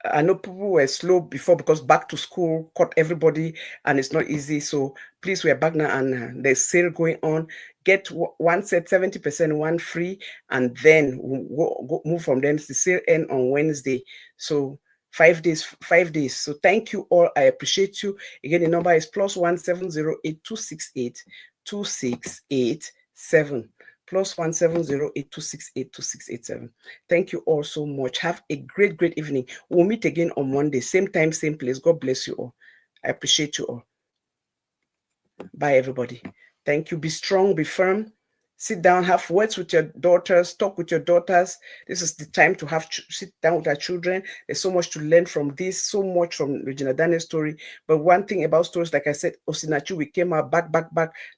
I know people were slow before because back to school caught everybody and it's not easy. So please, we're back now and there's sale going on. Get one set 70%, one free, and then we'll move from there. The sale end on Wednesday. So 5 days. So thank you all. I appreciate you. Again, the number is +1 708 268 2687. +1 708 268 2687. Thank you all so much. Have a great evening. We'll meet again on Monday, same time, same place. God bless you all. I appreciate you all. Bye, everybody. Thank you. Be strong, be firm. Sit down, have words with your daughters, talk with your daughters. This is the time to sit down with our children. There's so much to learn from this, so much from Regina Daniel's story. But one thing about stories, like I said, Osinachi, we came out back.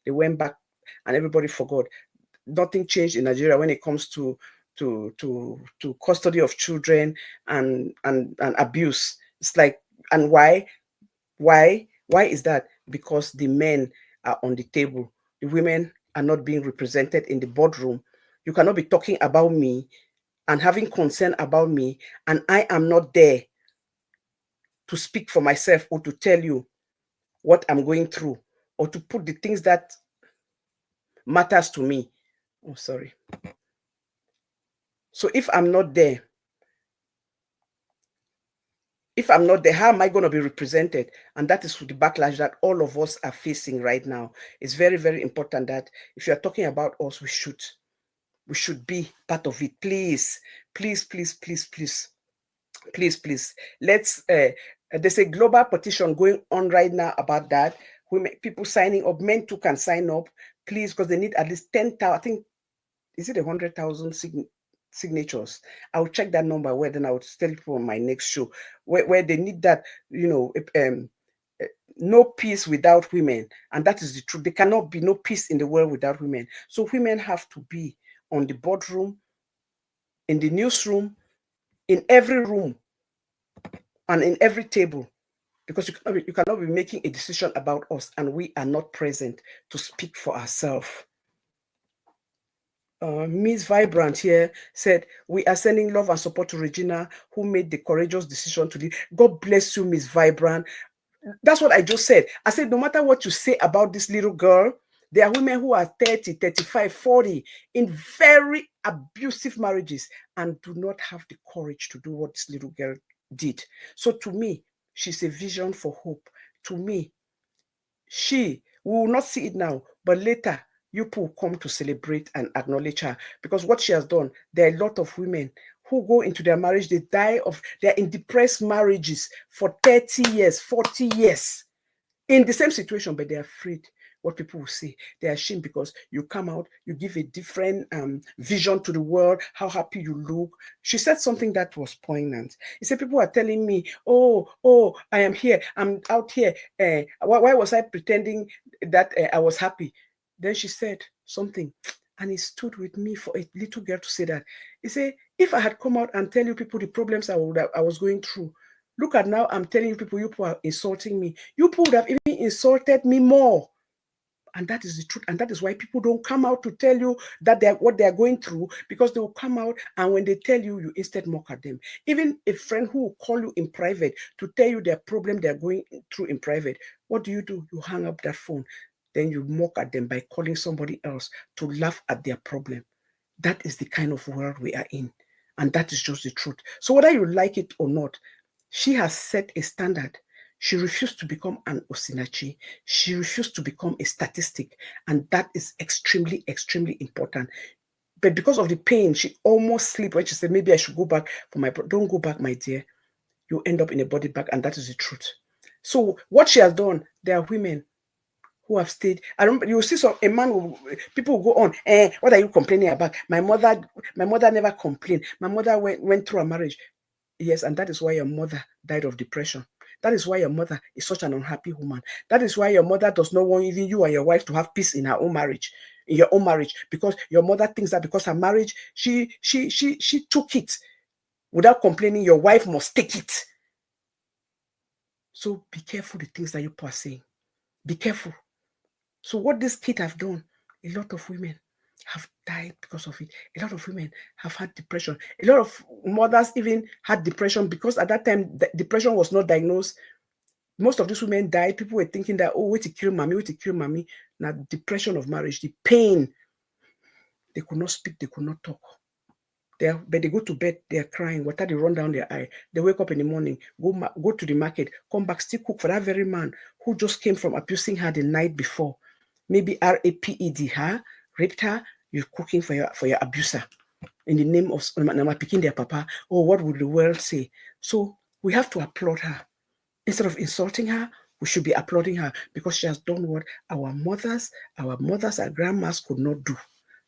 They went back and everybody forgot. Nothing changed in Nigeria when it comes to custody of children and abuse. It's like, and why is that? Because the men are on the table, the women are not being represented in the boardroom. You cannot be talking about me and having concern about me, and I am not there to speak for myself or to tell you what I'm going through or to put the things that matters to me. Oh, sorry. So if I'm not there, how am I going to be represented? And that is the backlash that all of us are facing right now. It's very, very important that if you're talking about us, we should be part of it. Please. Let's, there's a global petition going on right now about that. People signing up, men too can sign up, please, because they need at least 10,000, I think, is it 100,000 signatures? I'll check that number where then I'll tell people on my next show where they need that, no peace without women. And that is the truth. There cannot be no peace in the world without women. So women have to be on the boardroom, in the newsroom, in every room, and in every table, because you cannot be making a decision about us and we are not present to speak for ourselves. Miss Vibrant here said, we are sending love and support to Regina, who made the courageous decision to leave. God bless you, Miss Vibrant. That's what I just said. I said, no matter what you say about this little girl, there are women who are 30, 35, 40 in very abusive marriages and do not have the courage to do what this little girl did. So to me, she's a vision for hope. To me, we will not see it now, but later, you people come to celebrate and acknowledge her, because what she has done, there are a lot of women who go into their marriage, they're in depressed marriages for 30 years, 40 years, in the same situation, but they're afraid what people will say. They're ashamed because you come out, you give a different vision to the world, how happy you look. She said something that was poignant. He said, people are telling me, oh, I am here, I'm out here. Why was I pretending that I was happy? Then she said something, and it stood with me for a little girl to say that. He said, if I had come out and tell you people the problems I was going through, look at now, I'm telling you people are insulting me. You people would have even insulted me more. And that is the truth. And that is why people don't come out to tell you that what they're going through, because they will come out and when they tell you, you instead mock at them. Even a friend who will call you in private to tell you their problem they're going through in private, What do? You hang up that phone. Then you mock at them by calling somebody else to laugh at their problem. That is the kind of world we are in. And that is just the truth. So whether you like it or not, she has set a standard. She refused to become an Osinachi. She refused to become a statistic. And that is extremely, extremely important. But because of the pain, she almost slept when she said, maybe I should go back for my... Don't go back, my dear. You end up in a body bag, and that is the truth. So what she has done, there are women who have stayed. I remember you see a man will, people will go on, what are you complaining about? My mother never complained. My mother went through a marriage. Yes, and that is why your mother died of depression. That is why your mother is such an unhappy woman. That is why your mother does not want even you and your wife to have peace in her own marriage, in your own marriage, because your mother thinks that because her marriage, she took it without complaining. Your wife must take it. So be careful the things that you are saying. Be careful. So what this kid have done, a lot of women have died because of it. A lot of women have had depression. A lot of mothers even had depression because at that time, depression was not diagnosed. Most of these women died. People were thinking that, oh, wait to kill mommy, wait to kill mommy. Now, depression of marriage, the pain, they could not speak, they could not talk. But they go to bed, they are crying, water they run down their eye. They wake up in the morning, go to the market, come back, still cook for that very man who just came from abusing her the night before. Maybe RAPED her, raped her, you're cooking for your abuser. In the name of Nama picking their papa, oh, what would the world say? So we have to applaud her. Instead of insulting her, we should be applauding her because she has done what our mothers, our grandmas could not do.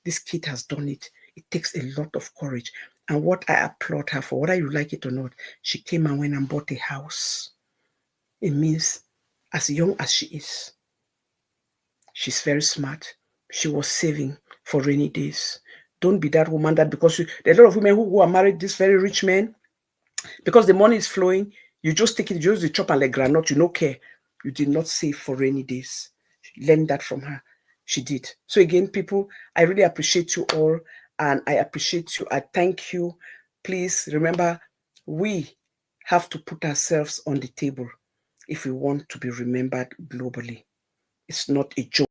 This kid has done it. It takes a lot of courage. And what I applaud her for, whether you like it or not, she came and went and bought a house. It means as young as she is, she's very smart. She was saving for rainy days. Don't be that woman that because there are a lot of women who go and marry this very rich man, because the money is flowing, you just take it, you use the chop and like granite, you don't care. You did not save for rainy days. Learn that from her. She did. So again, people, I really appreciate you all, and I appreciate you. I thank you. Please remember, we have to put ourselves on the table if we want to be remembered globally. It's not a joke.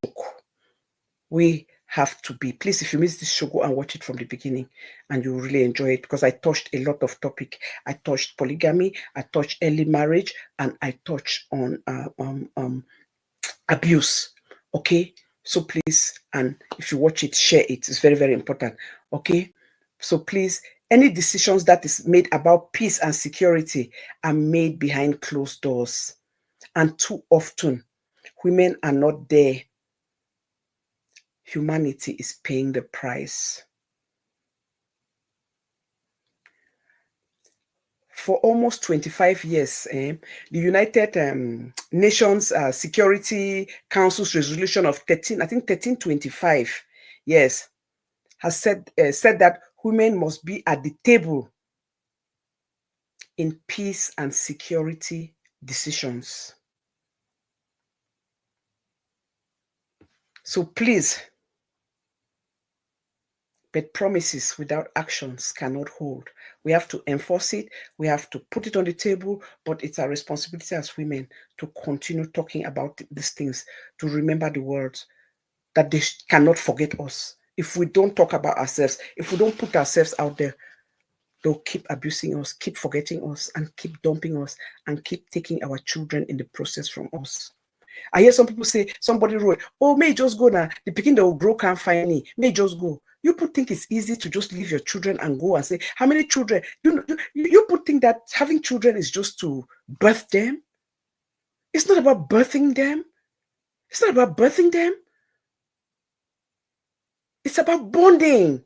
We have to be. Please, if you missed this show, go and watch it from the beginning and you will really enjoy it, because I touched a lot of topic. I touched polygamy, I touched early marriage, and I touched on abuse. Okay, so please, and if you watch it, share it. It's very, very important. Okay, so please, any decisions that is made about peace and security are made behind closed doors, and too often women are not there. Humanity is paying the price. For almost 25 years, the United Nations Security Council's resolution of 1325, yes, has said that women must be at the table in peace and security decisions. So please, but promises without actions cannot hold. We have to enforce it. We have to put it on the table, but it's our responsibility as women to continue talking about these things, to remember the words, that they cannot forget us. If we don't talk about ourselves, if we don't put ourselves out there, they'll keep abusing us, keep forgetting us, and keep dumping us, and keep taking our children in the process from us. I hear some people say, somebody wrote, oh, may just go now. The picking that will grow can't find me. May just go. You put think it's easy to just leave your children and go and say, how many children? You put think that having children is just to birth them. It's not about birthing them. It's not about birthing them. It's about bonding.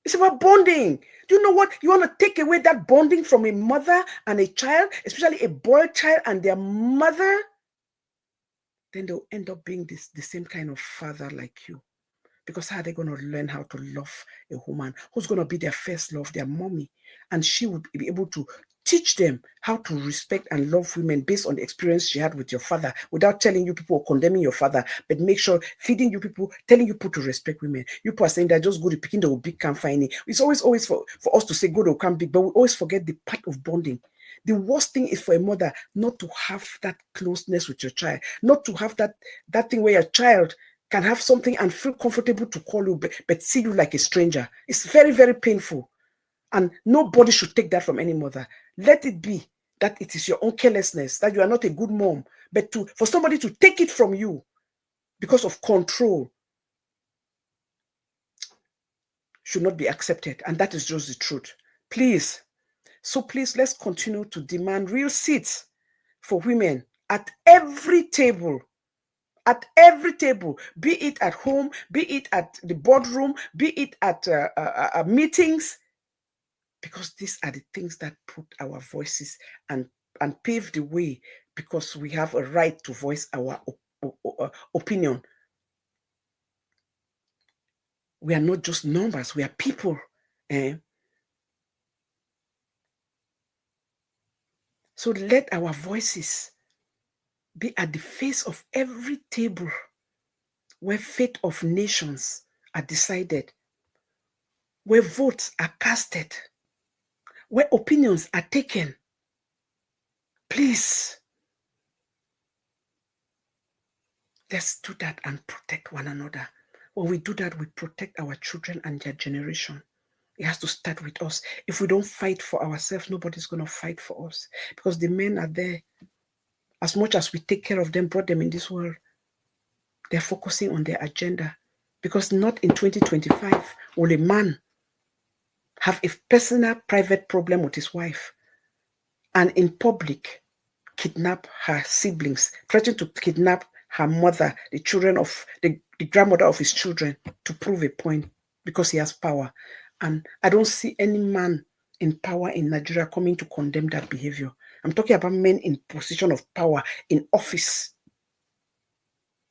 It's about bonding. Do you know what? You want to take away that bonding from a mother and a child, especially a boy child and their mother, then they'll end up being the same kind of father like you. Because how are they going to learn how to love a woman who's going to be their first love, their mommy? And she would be able to teach them how to respect and love women based on the experience she had with your father, without telling you people or condemning your father, but make sure feeding you people, telling you people to respect women. You people are saying that just go to picking the big can't find it. It's always for us to say go to come big, but we always forget the part of bonding. The worst thing is for a mother not to have that closeness with your child, not to have that thing where your child can have something and feel comfortable to call you, but see you like a stranger. It's very, very painful. And nobody should take that from any mother. Let it be that it is your own carelessness, that you are not a good mom, but for somebody to take it from you because of control should not be accepted. And that is just the truth. Please. So please, let's continue to demand real seats for women at every table. At every table, be it at home, be it at the boardroom, be it at meetings, because these are the things that put our voices and pave the way, because we have a right to voice our opinion. We are not just numbers, we are people. So let our voices be at the face of every table where fate of nations are decided, where votes are casted, where opinions are taken. Please, let's do that and protect one another. When we do that, we protect our children and their generation. It has to start with us. If we don't fight for ourselves, nobody's going to fight for us, because the men are there. As much as we take care of them, brought them in this world, they're focusing on their agenda. Because not in 2025 will a man have a personal, private problem with his wife and in public kidnap her siblings, threaten to kidnap her mother, the children of the grandmother of his children, to prove a point, because he has power. And I don't see any man in power in Nigeria coming to condemn that behavior. I'm talking about men in position of power, in office.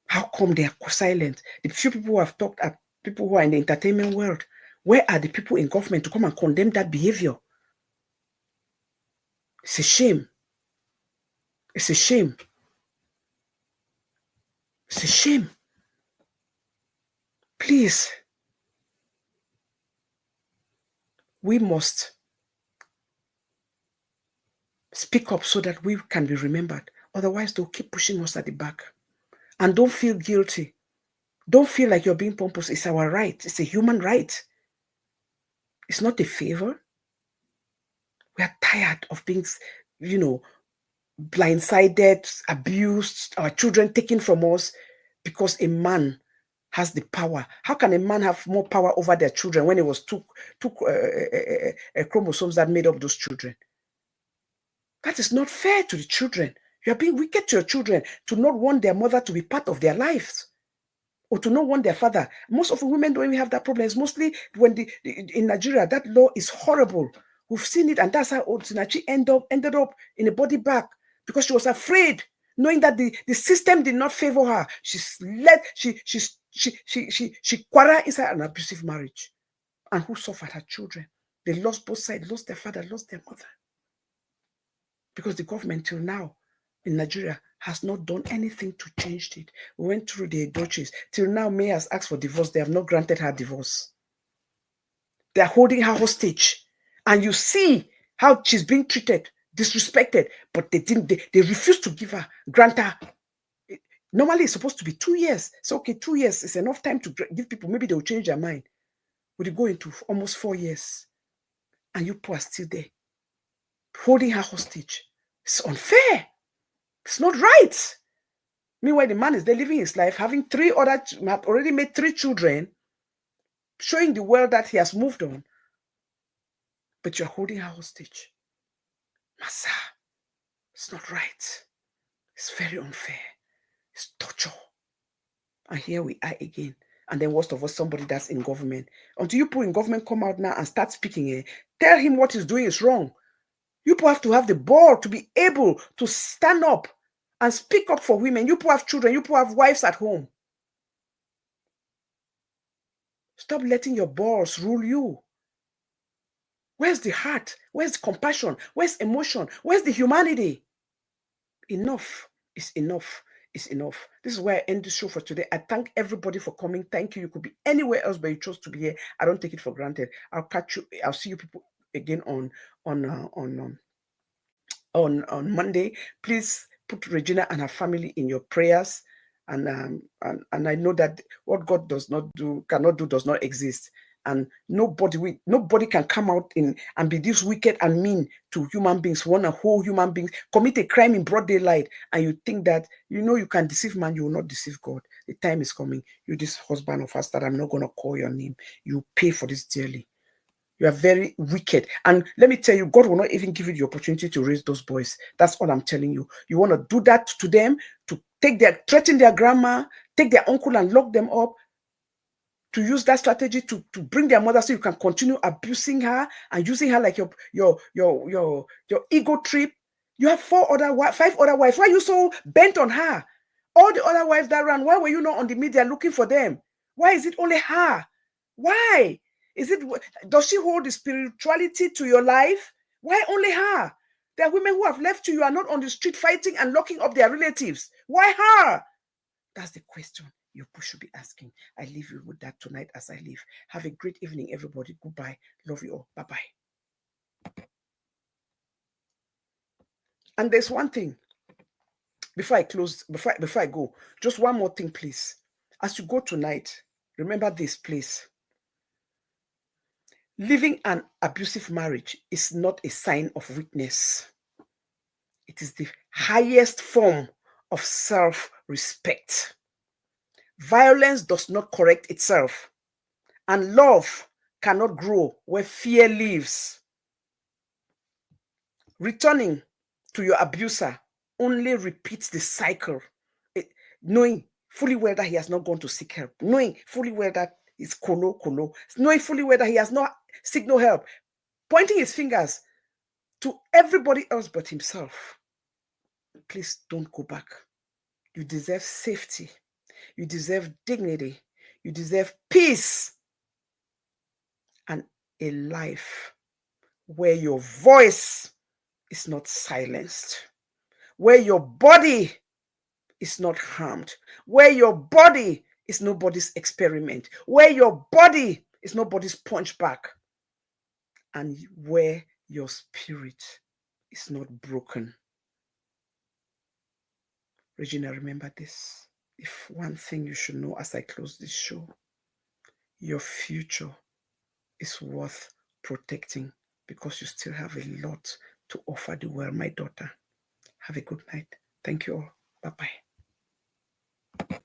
How come they are silent? The few people who have talked are people who are in the entertainment world. Where are the people in government to come and condemn that behavior? It's a shame. It's a shame. It's a shame. Please, we must speak up so that we can be remembered. Otherwise, they'll keep pushing us at the back. And don't feel guilty. Don't feel like you're being pompous. It's our right. It's a human right. It's not a favor. We are tired of being, blindsided, abused, our children taken from us because a man has the power. How can a man have more power over their children when it was two chromosomes that made up those children? That is not fair to the children. You are being wicked to your children to not want their mother to be part of their lives, or to not want their father. Most of the women don't even have that problem. It's mostly when in Nigeria, that law is horrible. We've seen it, and that's how Otinachi ended up in a body bag, because she was afraid, knowing that the system did not favor her. She quarreled inside an abusive marriage. And who suffered? Her children. They lost both sides, lost their father, lost their mother. Because the government till now in Nigeria has not done anything to change it. We went through the Edochis. Till now, May has asked for divorce. They have not granted her divorce. They are holding her hostage. And you see how she's being treated, disrespected, but they refused to grant her. Normally, it's supposed to be 2 years. So, okay, 2 years is enough time to give people. Maybe they'll change their mind. Would it go into almost 4 years? And you people are still there, holding her hostage. It's unfair. It's not right. Meanwhile, the man is there living his life, having already made 3 children, showing the world that he has moved on. But you're holding her hostage. Massa, it's not right. It's very unfair. It's torture. And here we are again. And then worst of all, somebody that's in government. Until you people in government come out now and start speaking, tell him what he's doing is wrong. You people have to have the ball to be able to stand up and speak up for women. You people have children. You people have wives at home. Stop letting your balls rule you. Where's the heart? Where's the compassion? Where's emotion? Where's the humanity? Enough is enough. Is enough. This is where I end the show for today. I thank everybody for coming. Thank you. You could be anywhere else, but you chose to be here. I don't take it for granted. I'll catch you. I'll see you people again on on Monday. Please put Regina and her family in your prayers. And I know that what God cannot do, does not exist. And nobody can come out and be this wicked and mean to human beings, want a whole human beings, commit a crime in broad daylight, and you think that you can deceive man, you will not deceive God. The time is coming. You, this husband of us that I'm not going to call your name, you pay for this dearly. You are very wicked. And let me tell you, God will not even give you the opportunity to raise those boys. That's all I'm telling you. You want to do that to them, to threaten their grandma, take their uncle and lock them up, to use that strategy to bring their mother so you can continue abusing her and using her like your ego trip. You have 5 other wives. Why are you so bent on her? All the other wives that ran, why were you not on the media looking for them? Why is it only her? Why? Does she hold the spirituality to your life? Why only her? There are women who have left you are not on the street fighting and locking up their relatives. Why her? That's the question you should be asking. I leave you with that tonight as I leave. Have a great evening, everybody. Goodbye. Love you all. Bye-bye. And there's one thing before I close, before I go, just one more thing, please. As you go tonight, remember this, please. Living an abusive marriage is not a sign of weakness. It is the highest form of self-respect. Violence does not correct itself, and love cannot grow where fear lives. Returning to your abuser only repeats the cycle, knowing fully well that he has not gone to seek help, knowing fully well that it's kolo, knowing fully well that he has not seek no help, pointing his fingers to everybody else but himself. Please don't go back. You deserve safety. You deserve dignity. You deserve peace. And a life where your voice is not silenced, where your body is not harmed, where your body is nobody's experiment, where your body is nobody's punchback, and where your spirit is not broken. Regina, remember this. If one thing you should know as I close this show, your future is worth protecting because you still have a lot to offer the world, my daughter. Have a good night. Thank you all. Bye-bye.